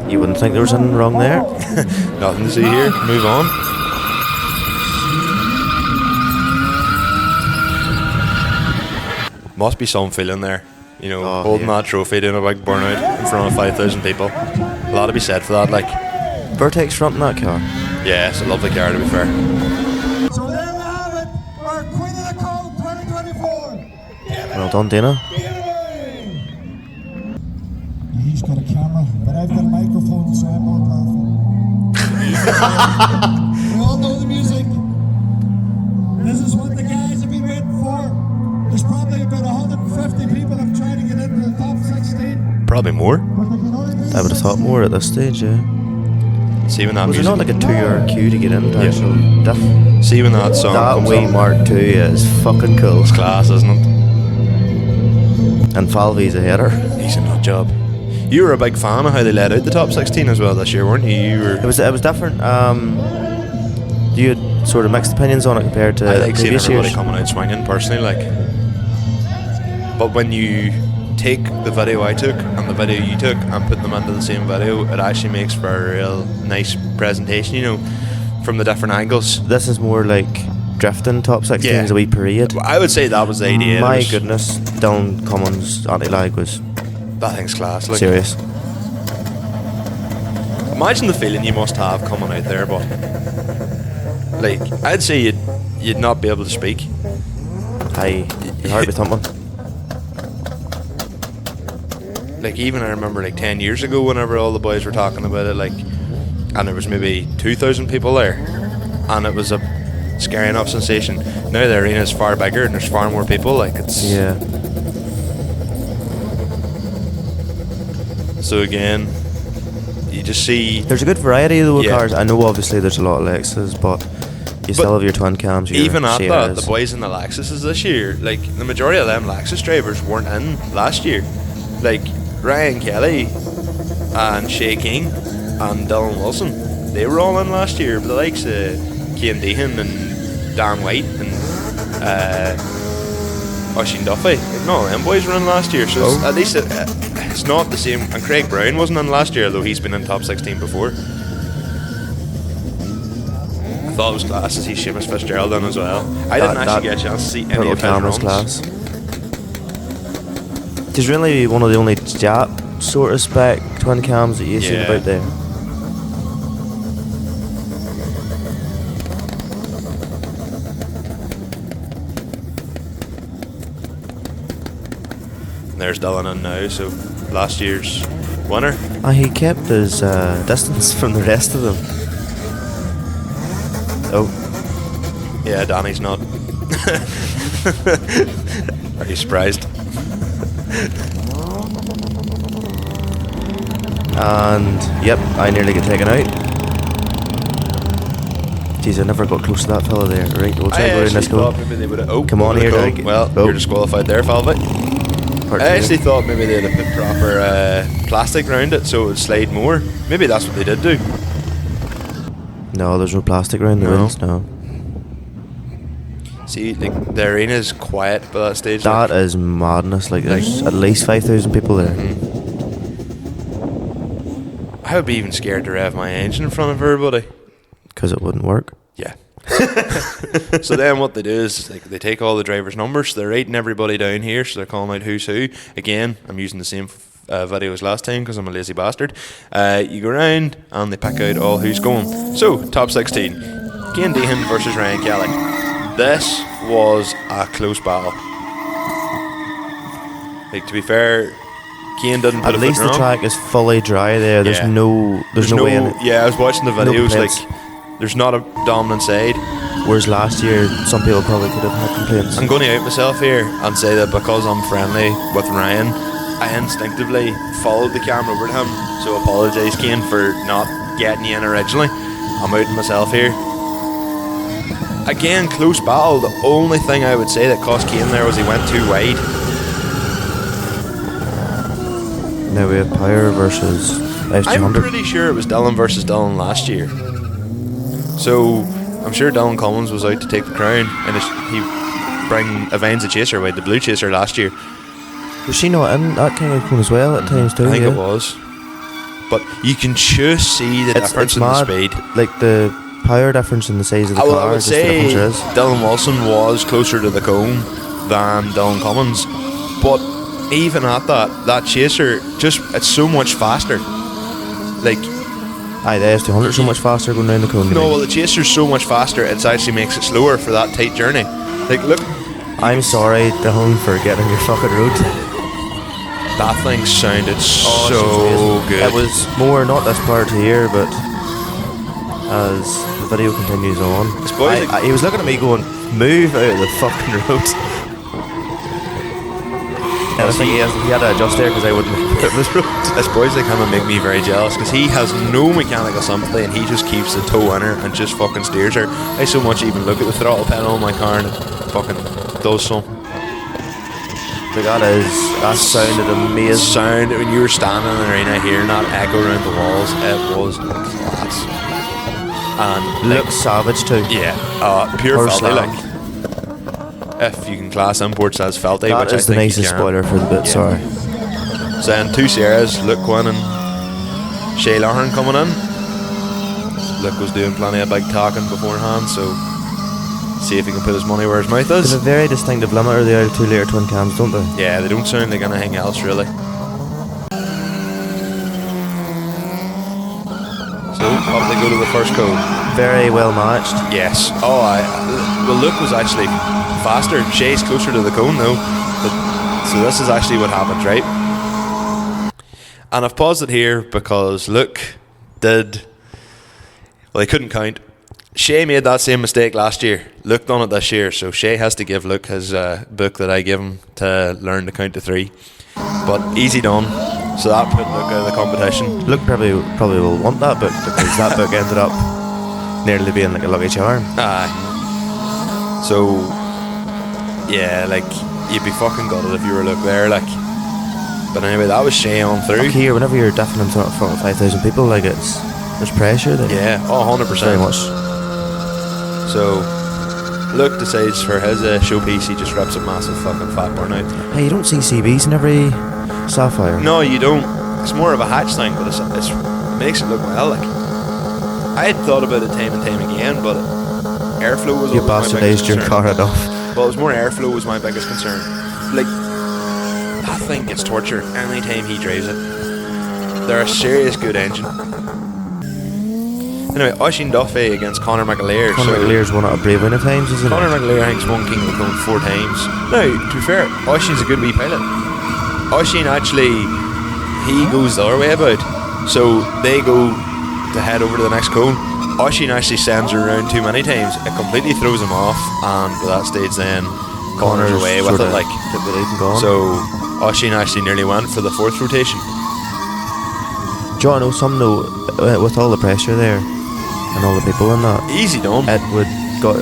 You wouldn't think there was anything wrong there. Nothing to see here. Move on. Must be some feeling there, holding that trophy, doing a big burnout in front of 5,000 people. A lot to be said for that, like. Vertex front in that car. Yeah, it's a lovely car to be fair. So there we have it, our Queen of the Cone 2024. Well done, Dana. He's got a camera, but I've got a microphone, so I'm more powerful. We all know the music. This is what the guys have been waiting for. There's probably about 150 people have tried to get into the top 16. Probably more. But they can only I would have thought more at this stage, yeah. See when that Was there music, not like a 2-hour queue to get in? Yeah. Actually, see when that song that comes wee on. Mark II is fucking cool. It's class, isn't it? And Falvey's a header. He's a nut job. You were a big fan of how they let out the top 16 as well this year, weren't you? You were. It was different. You had sort of mixed opinions on it compared to I like seeing previous everybody years. coming out swinging personally, like. But when you take the video I took and the video you took and put them into the same video, it actually makes for a real nice presentation, you know, from the different angles. This is more like drifting top 16s, Yeah. a wee parade. I would say that was the idea. My It was- goodness, Dylan Cummins anti-lag was that thing's class. Like, serious. imagine the feeling you must have coming out there, but like I'd say you'd not be able to speak. Aye, your heart be thumping. Like even I remember like 10 years ago whenever all the boys were talking about it, like, and there was maybe 2,000 people there and it was a scary enough sensation. Now the arena is far bigger and there's far more people, like it's Yeah. so again you just see There's a good variety of the Yeah. cars. I know obviously there's a lot of Lexus, but you still have your twin cams, your even at that, Sierras. the boys in the Lexuses this year, like the majority of them Lexus drivers weren't in last year. Like Ryan Kelly and Shay King and Dylan Wilson, they were all in last year, but the likes of Cian Dehan and Dan White and Oisin Duffy, like, no, them boys were in last year, so it's, at least it's not the same. And Craig Brown wasn't in last year, though he's been in top 16 before. I thought it was class to see Seamus Fitzgerald in as well. I didn't actually get a chance to see any purple of his camera's runs. class. He's really one of the only Jap sort of spec twin cams that you've seen Yeah. about there. There's Dylan in now, so last year's winner. He kept his distance from the rest of them. Oh, Yeah, Danny's not. Are you surprised? and yep, I nearly get taken out. Jeez, I never got close to that fella there. Right, we'll try I going in this actually go. thought maybe they would have. Oh, Come on they here, would've Doug. go. Well, Oh. you're disqualified there, Falvey. Part I two. actually thought maybe they'd have put proper plastic around it so it would slide more. Maybe that's what they did do. No, there's no plastic around the No. rims, no. See, like the arena's quiet by that stage. That like, is madness. Like, there's at least 5,000 people there. I would be even scared to rev my engine in front of everybody. Because it wouldn't work. Yeah. So then what they do is like they take all the drivers' numbers, so they're writing everybody down here, so they're calling out who's who. Again, I'm using the same video as last time because I'm a lazy bastard. You go around and they pick out all who's going. So, top 16. Cian Dehan versus Ryan Kelly. This was a close battle. Like, to be fair, Cian didn't put At a least foot the wrong. track is fully dry there. There's Yeah. no way in it. Yeah, I was watching the videos, like, complaints. there's not a dominant side. Whereas last year, some people probably could have had complaints. I'm going to out myself here and say that because I'm friendly with Ryan, I instinctively followed the camera over to him. So apologise, Cian, for not getting you in originally. I'm outing myself here. Again, close battle. The only thing I would say that cost Cian there was he went too wide. Now we have Power versus I'm FG100. pretty sure it was Dylan versus Dylan last year. So I'm sure Dylan Collins was out to take the crown, and he bring Avenza Chaser away, the blue chaser last year. Was she not in that kind of cone as well at times too? I think yeah? it was. But you can just see the difference it's in the mad, speed. like the power difference in the size of the car. I would just the say difference there is. Dylan Wilson was closer to the cone than Dylan Cummins. But even at that chaser, it's so much faster. Like, Aye, the FG100 so much faster going down the cone. no, well, the chaser's so much faster, it actually makes it slower for that tight journey. Like, look, I'm sorry, Dylan, for getting your fucking road. that thing sounded Oh, so good. It was more not this part here, but as the video continues on, It's boys like- he was looking at me going, "Move out of the fucking road." because he had to adjust there because I wouldn't put his road. this boy's like him and make me very jealous because he has no mechanical sympathy and he just keeps the toe in her and just fucking steers her. I so much even look at the throttle pedal on my car and it fucking does something. But that sounded amazing. Sound when you were standing in the arena hearing that echo around the walls, it was class. And Looks savage too. yeah, pure Or felty slam. like. If you can class imports as felty, That which is I the think you nicest can. spoiler for the bit. Yeah. Sorry. So then 2 Sierras, Luke Quinn and Shay Lahern coming in. Luke was doing plenty of big talking beforehand, so see if he can put his money where his mouth There's is. a very distinctive limiter there, the 2 litre twin cams, don't they? Yeah, they don't sound like anything else really. So up they go to the first code. Very well matched. Yes. Oh, well, Luke was actually faster. Shay's closer to the cone though. But, so this is actually what happens, right? And I've paused it here because Luke did. Well, he couldn't count. Shay made that same mistake last year. Luke done it this year, so Shay has to give Luke his book that I give him to learn to count to 3. But easy done. So that put Luke out of the competition. Luke probably will want that book because that book ended up nearly being like a lucky charm. Aye. So, yeah, like, you'd be fucking gutted if you were Luke there, like. But anyway, that was Shay on through. Look here, whenever you're different in front of 5,000 people, like there's pressure there. Yeah, 100%. Very much. So, Luke decides for his showpiece, he just rips a massive fucking fat burn out. Hey, you don't see CBs in every Sapphire. No, you don't. It's more of a hatch thing, but it makes it look well, like. I had thought about it time and time again, but airflow was You always my biggest bastardized your concern. car enough. Well, it was more airflow was my biggest concern. Like, that thing gets torture anytime he drives it. They're a serious good engine. Anyway, Oisin Duffy against Conor McAleer. Conor McAleer's won at a brave win at times, isn't Conor it? McAleer, I think, won King of the Cone 4 times. Now, to be fair, Oisin's a good wee pilot. Oisin actually, he goes the other way about. So they go to head over to the next cone. Oisin actually sends her around too many times. It completely throws him off, and by that stage then, Conor's away with it. Like, took the lead and gone. so Oisin actually nearly went for the 4th rotation. Do you want to know something though? With all the pressure there and all the people in that, Easy done. it would go.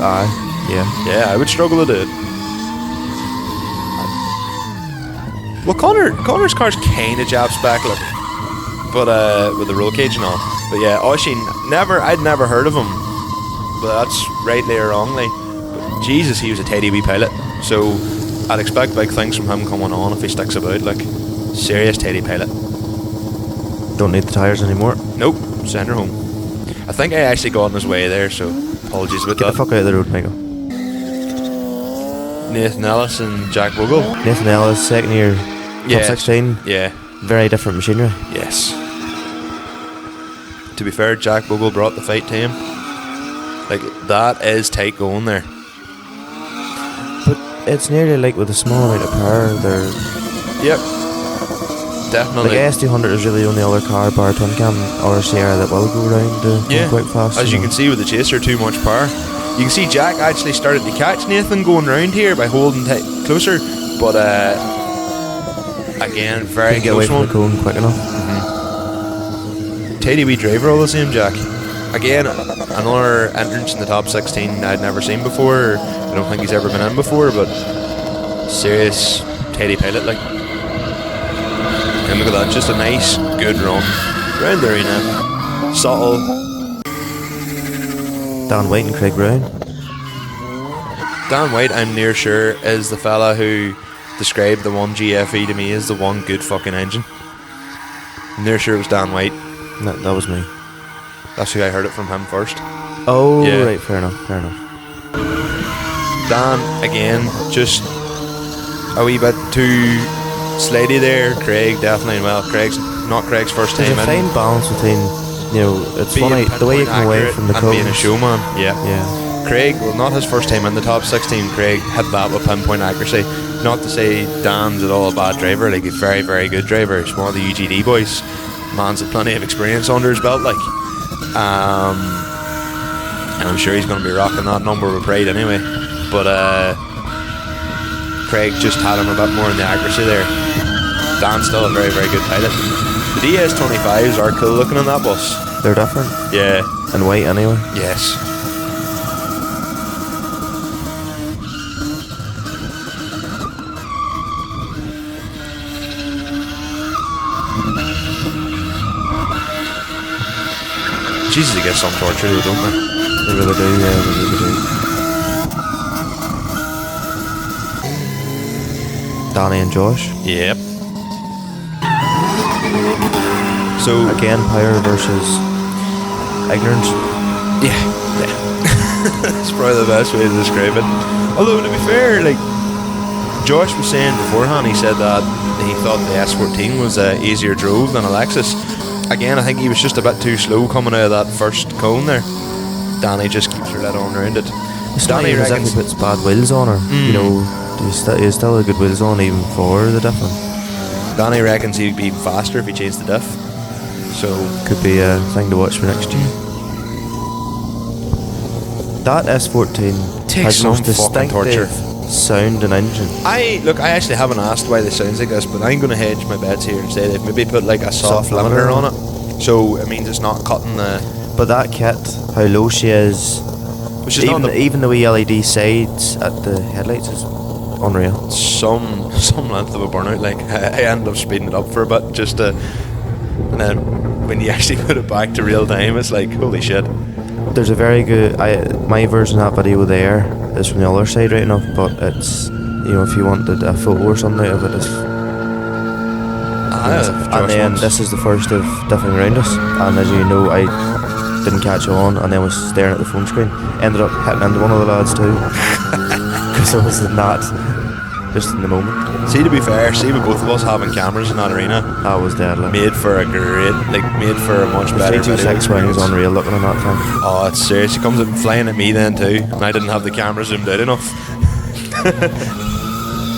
Yeah. Yeah, I would struggle to do it. Well, Conor's car's kind of jabs back, look, but with the roll cage and all. But yeah, Oisin, I'd never heard of him, but that's rightly or wrongly. But Jesus, he was a tidy wee pilot, so I'd expect big things from him coming on if he sticks about, like, serious tidy pilot. Don't need the tyres anymore. Nope, send her home. I think I actually got in his way there, so apologies about Get the that. fuck out of the road, Michael. Nathan Ellis and Jack Bogle. Nathan Ellis, second year, top 16. Yeah. Very different machinery. Yes. To be fair, Jack Bogle brought the fight to him. Like, that is tight going there. But it's nearly like with a small amount of power, they're. Yep. Like Definitely. S200 is really the only other car, bar twin cam or Sierra, that will go round Yeah. quite fast. As you can see with the Chaser, too much power. You can see Jack actually started to catch Nathan going round here by holding tight closer. But, again, very Can't get away close from one. the cone quick enough. Tidy wee driver all the same, Jack. Again, another entrance in the top 16 I'd never seen before. I don't think he's ever been in before, but serious tidy pilot, like. And look at that, just a nice, good run round the arena. Subtle. Dan White and Craig Brown. Dan White, I'm near sure, is the fella who described the one GFE to me as the one good fucking engine. I'm near sure it was Dan White. That was me. That's who I heard it from him first. Oh, Yeah. right, fair enough. Dan, again, just a wee bit too slidey there. Craig, definitely. Well, not Craig's first There's time a in. fine balance between, it's Being funny, the way you pinpoint come away accurate from the and cones. being a showman. Yeah. Yeah. Craig, well, not his first time in the top 16. Craig hit that with pinpoint accuracy. Not to say Dan's at all a bad driver. Like, he's a very, very good driver. He's one of the UGD boys. Man's had plenty of experience under his belt, like. And I'm sure he's going to be rocking that number with pride anyway. But Craig just had him a bit more in the accuracy there. Dan's still a very, very good pilot. The DS25s are cool looking on that bus. They're different. Yeah. In white anyway. Yes. Jesus, they get some torture, though, don't they? They really do, yeah, they really do. Danny and Josh. Yep. So Again, power versus ignorance. yeah. That's probably the best way to describe it. Although to be fair, like Josh was saying beforehand, he said that he thought the S14 was easier drove than a Lexus. Again, I think he was just a bit too slow coming out of that first cone there. Danny just keeps her led on around it. It's not Danny even as if reckons he puts bad wheels on her. You know, he's still a good wheels on even for the different. Danny reckons he'd be even faster if he changed the diff. So Could be a thing to watch for next year. That S14 Takes has some most fucking torture. distinctive sound and engine. I actually haven't asked why this sounds like this, but I'm going to hedge my bets here and say they've maybe put like a soft limiter on it, so it means it's not cutting the. But that kit, how low she is, Which is not even the wee LED sides at the headlights is unreal. some length of a burnout. Like I ended up speeding it up for a bit just to, and then when you actually put it back to real time, it's like holy shit. There's a very good. My version of that video there is from the other side right enough, but it's, you know, if you wanted a photo or something out of it, it's. And then this is the first of differing around us, and as you know, I didn't catch on, and then was staring at the phone screen. Ended up hitting into one of the lads too, because I was not just in the moment. See, to be fair, see with both of us having cameras in that arena, That was deadly. made for a much better 326 video wing is experience. unreal looking on that thing. Oh, it's serious. He comes in flying at me then too, and I didn't have the camera zoomed out enough.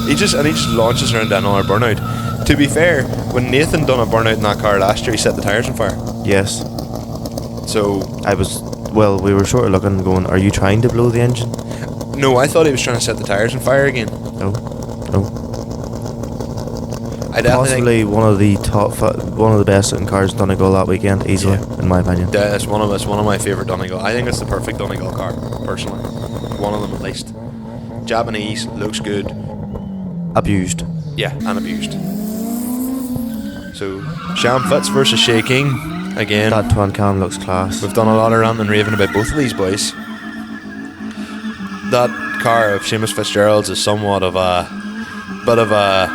he just launches around another burnout. To be fair, when Nathan done a burnout in that car last year, he set the tyres on fire. Yes, So we were sort of looking, going, "Are you trying to blow the engine?" no, I thought he was trying to set the tyres on fire again. No. I definitely Possibly think one of the one of the best looking cars in Donegal that weekend, easily, in my opinion. it's one of my favourite Donegal. I think it's the perfect Donegal car, personally. One of them at least. Japanese, looks good. Abused. Yeah, and abused. So, Sham Fitz versus Shay King. Again, That twin cam looks class. we've done a lot of ranting and raving about both of these boys. That car of Seamus Fitzgerald's is somewhat of a bit of a,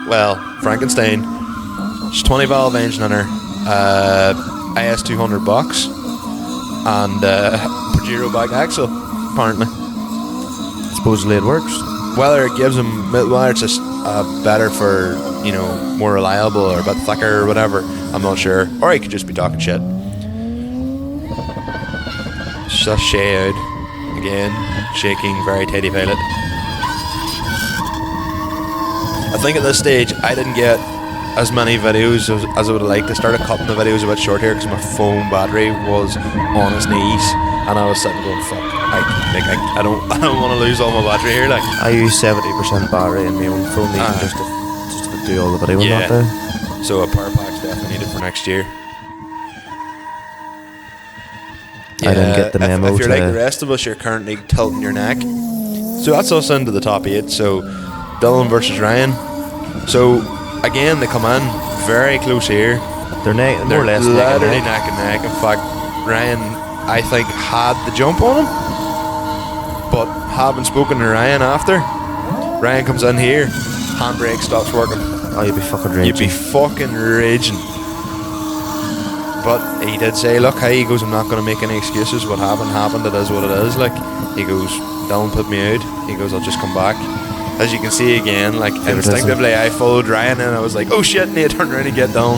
well, Frankenstein. It's 20 valve engine in her, IS 200 box, and Pajero back axle, apparently. Supposedly it works. Whether it gives him, whether it's just better for, you know, more reliable or a bit thicker or whatever, I'm not sure. Or he could just be talking shit. It's just Shay out again, shaking, very tidy pilot. I think at this stage I didn't get as many videos as I would have liked. I started cutting the videos a bit short here because my phone battery was on its knees, and I was sitting going, "Fuck! I don't want to lose all my battery here." Like, I use 70% battery in my own phone even just to do all the video Yeah. on that day. so a power pack's definitely needed for next year. I didn't get the memo If you're like to- the rest of us, you're currently tilting your neck. So that's us into the top 8. So Dylan versus Ryan. So again, they come in very close here. They're more or less literally neck and neck. In fact, Ryan, I think, had the jump on him. But having spoken to Ryan after, Ryan comes in here, handbrake stops working. Oh, you'd be fucking raging. You'd be fucking raging. But he did say, look, hey, he goes, I'm not going to make any excuses. What happened, it is what it is. Like, he goes, Dylan put me out. He goes, I'll just come back. As you can see again, like, instinctively I followed Ryan and I was like, oh shit, and he turned around to get down.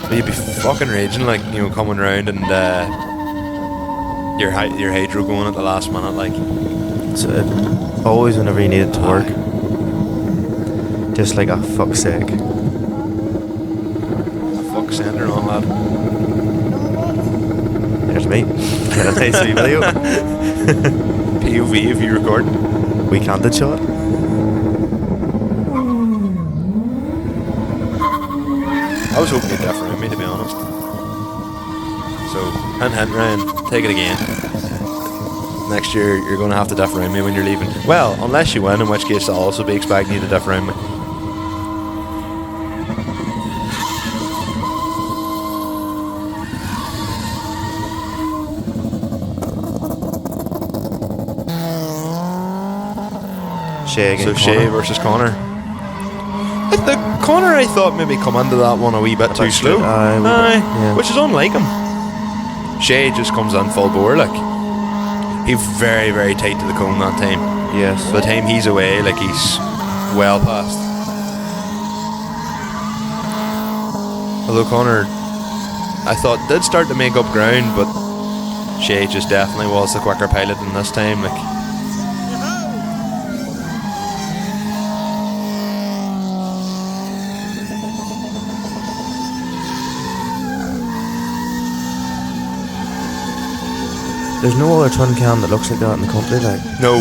But you'd be fucking raging, like, you know, coming round and your hydro going at the last minute, like. So always whenever you need it to work. Just like, a fuck's sake. Fuck sender on, lad. There's me. Got a nice wee video. POV if you record. We candid shot. I was hoping he'd diff around me, to be honest. So, hint, Ryan, take it again. Next year, you're going to have to diff around me when you're leaving. Well, unless you win, in which case I'll also be expecting you to diff around me. Shay against So Shay Connor. versus Connor. The Connor, I thought, maybe come into that one a wee bit too slow. yeah. Which is unlike him. Shay just comes on full bore, like. He's very, very tight to the cone that time. Yes. By the time he's away, like, he's well past. Although Connor, I thought, did start to make up ground, but Shay just definitely was the quicker pilot in this time, like. There's no other twin cam that looks like that in the country, like. No.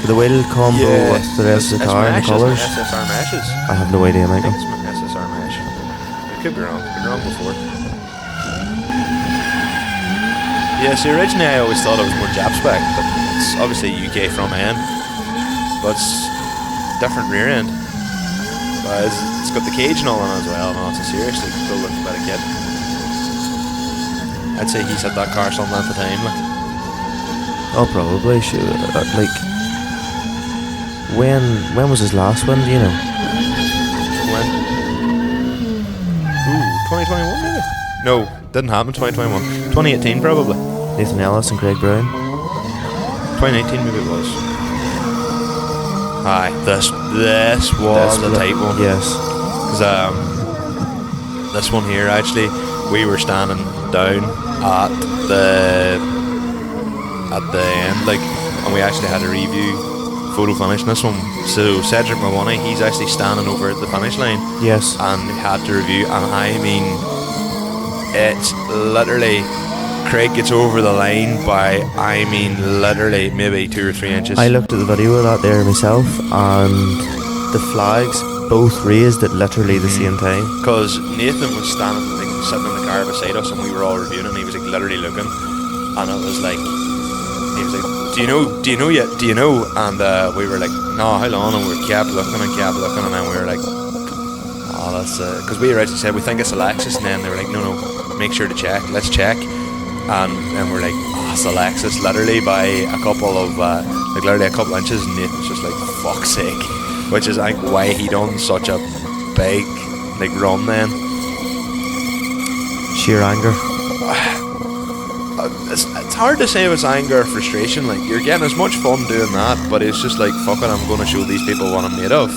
The wheel combo with the rest of the car and the colours. SSR meshes. I have no idea, Michael. It's SSR mesh. I could be wrong. I've been wrong before. Yeah, see, originally I always thought it was more Jap spec, but it's obviously UK front end. But it's different rear end. But it's got the cage and all on it as well. No, it's a seriously cool looking bit of kit. I'd say he's had that car some length of time. Like. Oh, probably. Sure. Like, when was his last win? Do you know? When? Ooh, 2021 maybe? No, didn't happen. 2021. 2018 probably. Nathan Ellis and Craig Brown. 2019 maybe it was. Aye, this was the tight one. Yes. Because this one here actually, we were standing down at the end, like, and we actually had a review photo finish in this one. So Cedric Mawani, he's actually standing over at the finish line. Yes. And had to review, and I mean, it's literally, Craig gets over the line by, I mean, literally maybe 2 or 3 inches. I looked at the video of that there myself, and the flags both raised at literally the same time. Because Nathan was standing, like, sitting in the car beside us, and we were all reviewing it, and he was like literally looking, and it was like, he was like, do you know yet, and we were like, no, how long, and we kept looking, and then we were like, oh, that's because we originally said we think it's a Lexus, and then they were like, no, make sure to check, let's check, and then we're like, oh, it's a Lexus, literally by a couple of inches, and Nathan's just like, fuck's sake, which is I think why he done such a big like run then. Sheer anger. It's hard to say if it's anger or frustration. Like, you're getting as much fun doing that, but it's just like, fuck it, I'm going to show these people what I'm made of.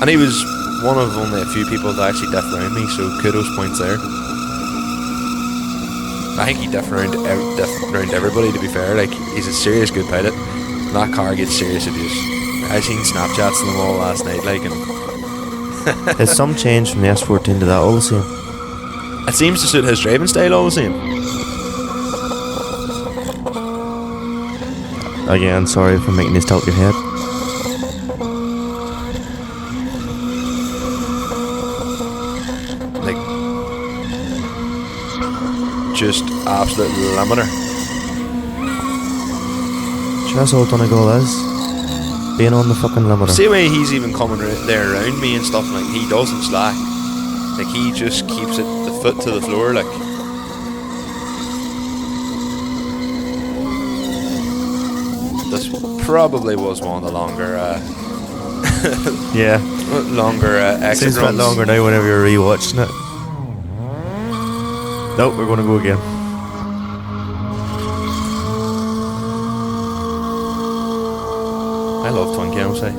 And he was one of only a few people to actually diff around me, so kudos points there. I think he diff around everybody, to be fair. Like, he's a serious good pilot, and that car gets serious abuse. I seen Snapchats of them all last night, like, and There's some change from the S14 to that, all the same. it seems to suit his driving style all the same. Again, sorry for making this tilt your head. Like, just absolute limiter. Sure, that's all Donegal is. Being on the fucking limiter. See the way he's even coming there around me and stuff, like, he doesn't slack. Like, he just keeps it the foot to the floor, like. This probably was one of the longer Yeah. exit Seems a bit runs. longer now whenever you're rewatching it. Nope, we're going to go again. I love twin cams, eh?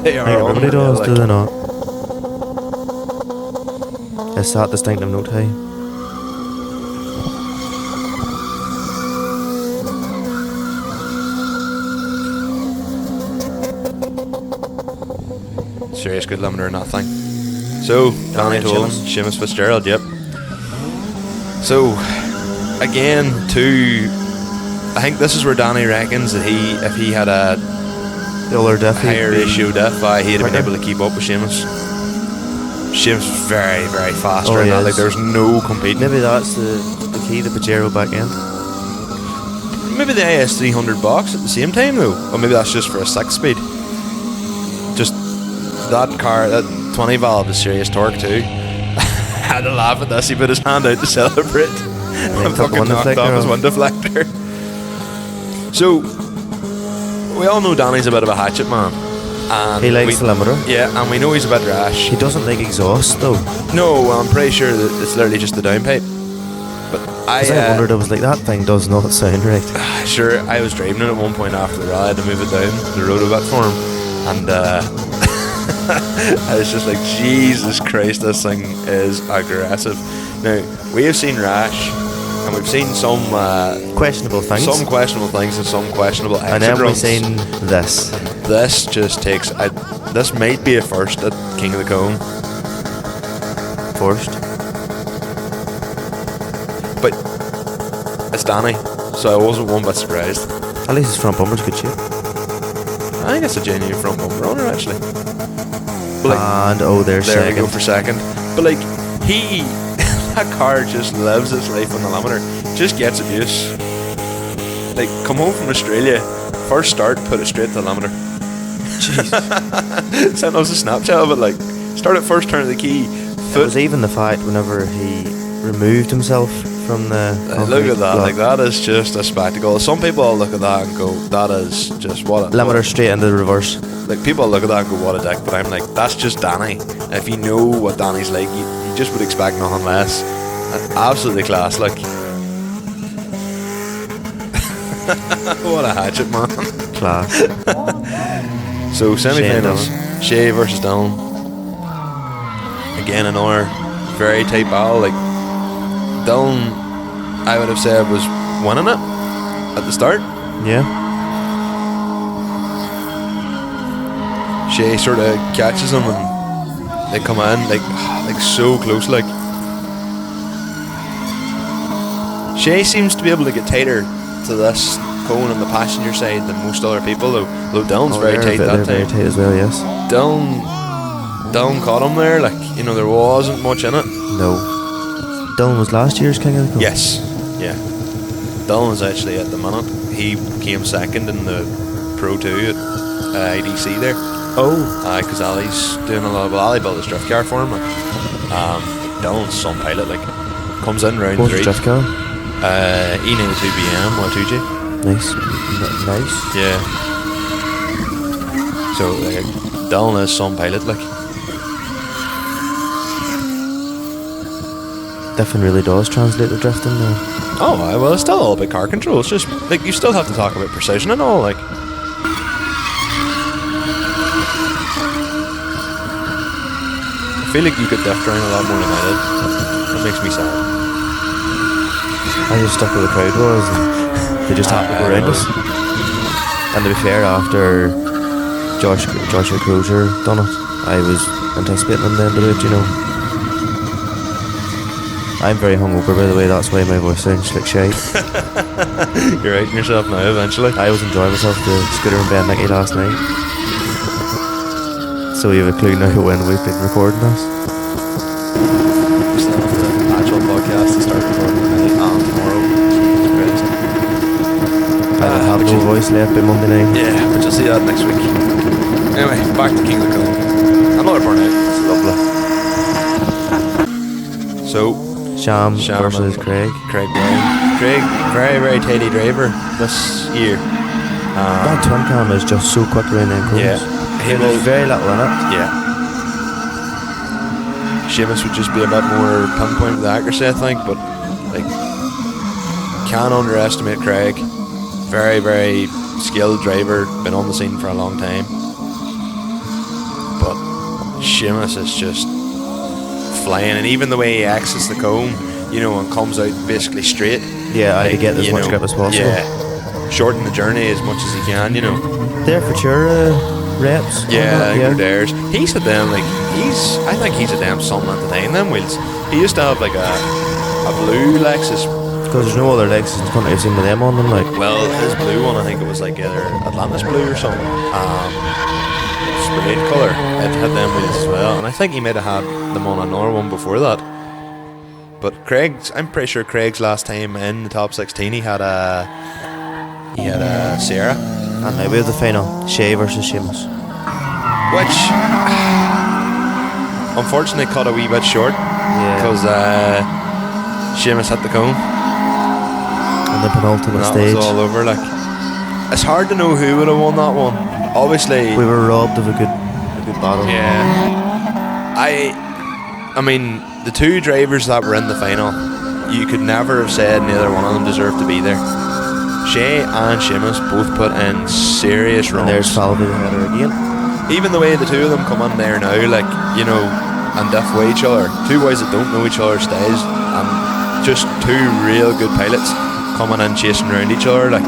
They are I think everybody unreal, does, like. do they not? It's that distinctive note, hey? Serious good limiter in that thing. So, Danny Tolan, Seamus Fitzgerald, yep. So, again, two I think this is where Danny reckons that if he had a The older diff. higher ratio diff, he'd have been quicker. able to keep up with Seamus. Seamus was very, very fast Oh, around that. yes. Like, there's no competing. Maybe that's the key, the Pajero back end. Maybe the AS300 box at the same time though, or maybe that's just for a 6-speed. Just that car, that 20 valve is serious torque too. I had to laugh at this. He put his hand out to celebrate. I took fucking one knocked deflector off his off. one deflector. So we all know Danny's a bit of a hatchet man. And He likes the limiter. Yeah, and we know he's a bit rash. He doesn't like exhaust though. No, I'm pretty sure that it's literally just the downpipe. But I 'Cause I wondered, I was like, that thing does not sound right. sure, I was driving it at one point after the rally to move it down the road a bit for him, and I was just like, Jesus Christ, this thing is aggressive. Now, we have seen rash, and we've seen some Questionable things. some questionable things and some questionable exit and then we've runs. seen this. This just takes, this might be a first at King of the Cone, First. but it's Danny, so I wasn't one bit surprised. At least his front bumper's good shape. I think it's a genuine front bumper owner actually. But And there's there second. we go for second. But like that car just lives its life on the limiter. Just gets abuse. Like come home from Australia, first start, put it straight to the limiter. Jeez. Sent us a Snapchat of it. Like start at first turn of the key. It was even the fact whenever he removed himself from the Look at that, block. like that is just a spectacle. Some people look at that and go, that is just what a Limiter straight into the reverse. Like people look at that and go, what a dick, but I'm like, that's just Danny. And if you know what Danny's like, you just would expect nothing less. And absolutely class, like. What a hatchet, man. Class. So semi-finals, Shane Shea versus Dylan. Again, another very tight battle. Like Dylan, I would have said was winning it at the start. Yeah. Shea sort of catches him and they come in like so close. Like Shea seems to be able to get tighter to this cone on the passenger side than most other people. Though Dylan's very tight they're that very time. tight as well, yes. Dylan caught him there. Like there wasn't much in it. No. Dylan was last year's King of the Cone. Yes, yeah. Dylan is actually at the minute. He came second in the Pro 2 at IDC there. Oh. Because Ali's doing a lot of Ali built his drift car for him. Like, Dylan's some pilot. Like comes in round What's the 3. drift car? E92BM or 2G. Nice. Nice. Yeah. So Dylan is some pilot. Like Different really does translate the drifting though. oh well, it's still all about car control. It's just like you still have to talk about precision and all. Like. I feel like you could drift around a lot more than I did. That makes me sad. I just stuck where the crowd was and they just happened to go around us. And to be fair, after Joshua Crozier done it, I was anticipating him then to do it, I'm very hungover, by the way, that's why my voice sounds like shite. You're outing yourself now eventually. I was enjoying myself to Scooter and Ben Nicky last night. So you have a clue now when we've been recording this. We still have the actual podcast to start recording tonight and tomorrow. I have no voice left by Monday night. Yeah, but you'll see that next week. Anyway, back to King of the Cone. Another burnout. It's lovely. So, Sham versus and Craig. Craig Brown. Craig, very, very tidy driver this year. That twin cam is just so quick around them cones. Yeah. There's very little in it. Yeah. Seamus would just be a bit more pinpoint with the accuracy, I think, but like can't underestimate Craig. Very, very skilled driver, been on the scene for a long time. But Seamus is just flying, and even the way he exits the cone, and comes out basically straight. Yeah, I get as much grip as possible. Yeah. Shorten the journey as much as he can, They're Futura reps. Yeah, Dares. He's had them I think he's had them something at the time, them wheels. He used to have like a blue Lexus Because there's no other Lexus in the country I've seen with them on them. Like, Well, his blue one, I think it was like either Atlantis blue or something. Sprayed colour. It had them wheels as well, and I think he might have had them on another one before that. But I'm pretty sure Craig's last time in the top 16, he had a Sierra, and now we have the final Shay versus Seamus. which unfortunately cut a wee bit short because Seamus hit the cone. On the penultimate That stage. was all over. Like, it's hard to know who would have won that one. Obviously, We were robbed of a good battle. yeah. I mean, the two drivers that were in the final, you could never have said neither one of them deserved to be there. Shay and Seamus both put in serious runs. And there's Falvey the header again. Even the way the two of them come in there now, like, you know, and diff way each other. Two boys that don't know each other's styles, and just two real good pilots coming in chasing around each other, like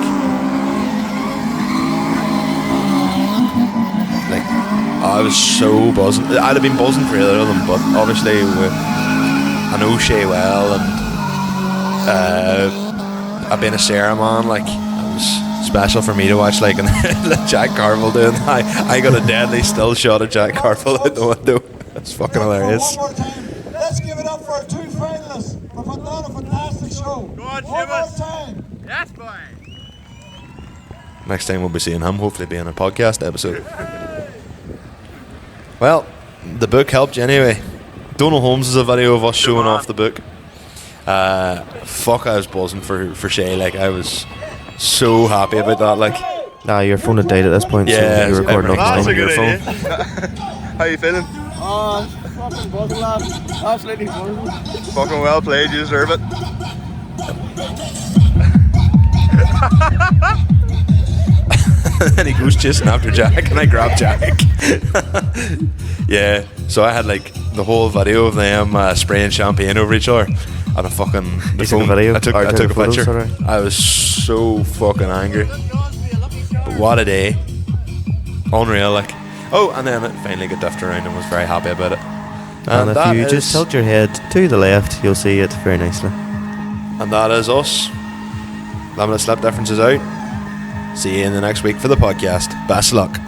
I was so buzzing. I'd have been buzzing for either of them, but obviously I know Shay well, and I've been a Sarah man, like, it was special for me to watch, like, and Jack Carville doing that. I got a deadly still shot of Jack Carville out the window. It's fucking hilarious. One more time. Let's give it up for our two finalists for putting on a fantastic show. Go on, one more time. Yes, boy. Next time we'll be seeing him, hopefully being a podcast episode. Well, the book helped you anyway. Donald Holmes is a video of us showing off the book. Fuck, I was buzzing for Shay. Like, I was so happy about that. Like, Nah, your phone had died at this point, yeah, so you're recording off that's the a phone. good idea. How you feeling? Oh, fucking buzzing, lad. Absolutely buzzing. Fucking well played. You deserve it. And he goes chasing after Jack, and I grab Jack. Yeah, so I had like the whole video of them spraying champagne over each other, and a fucking You took a video? I took Or a took a photo, picture. sorry. I was so fucking angry, but what a day, unreal. Like, oh, and then it finally got duffed around and was very happy about it. And if that you just tilt your head to the left, you'll see it very nicely. And that is us. Limited slip differences out. See you in the next week for the podcast. Best luck.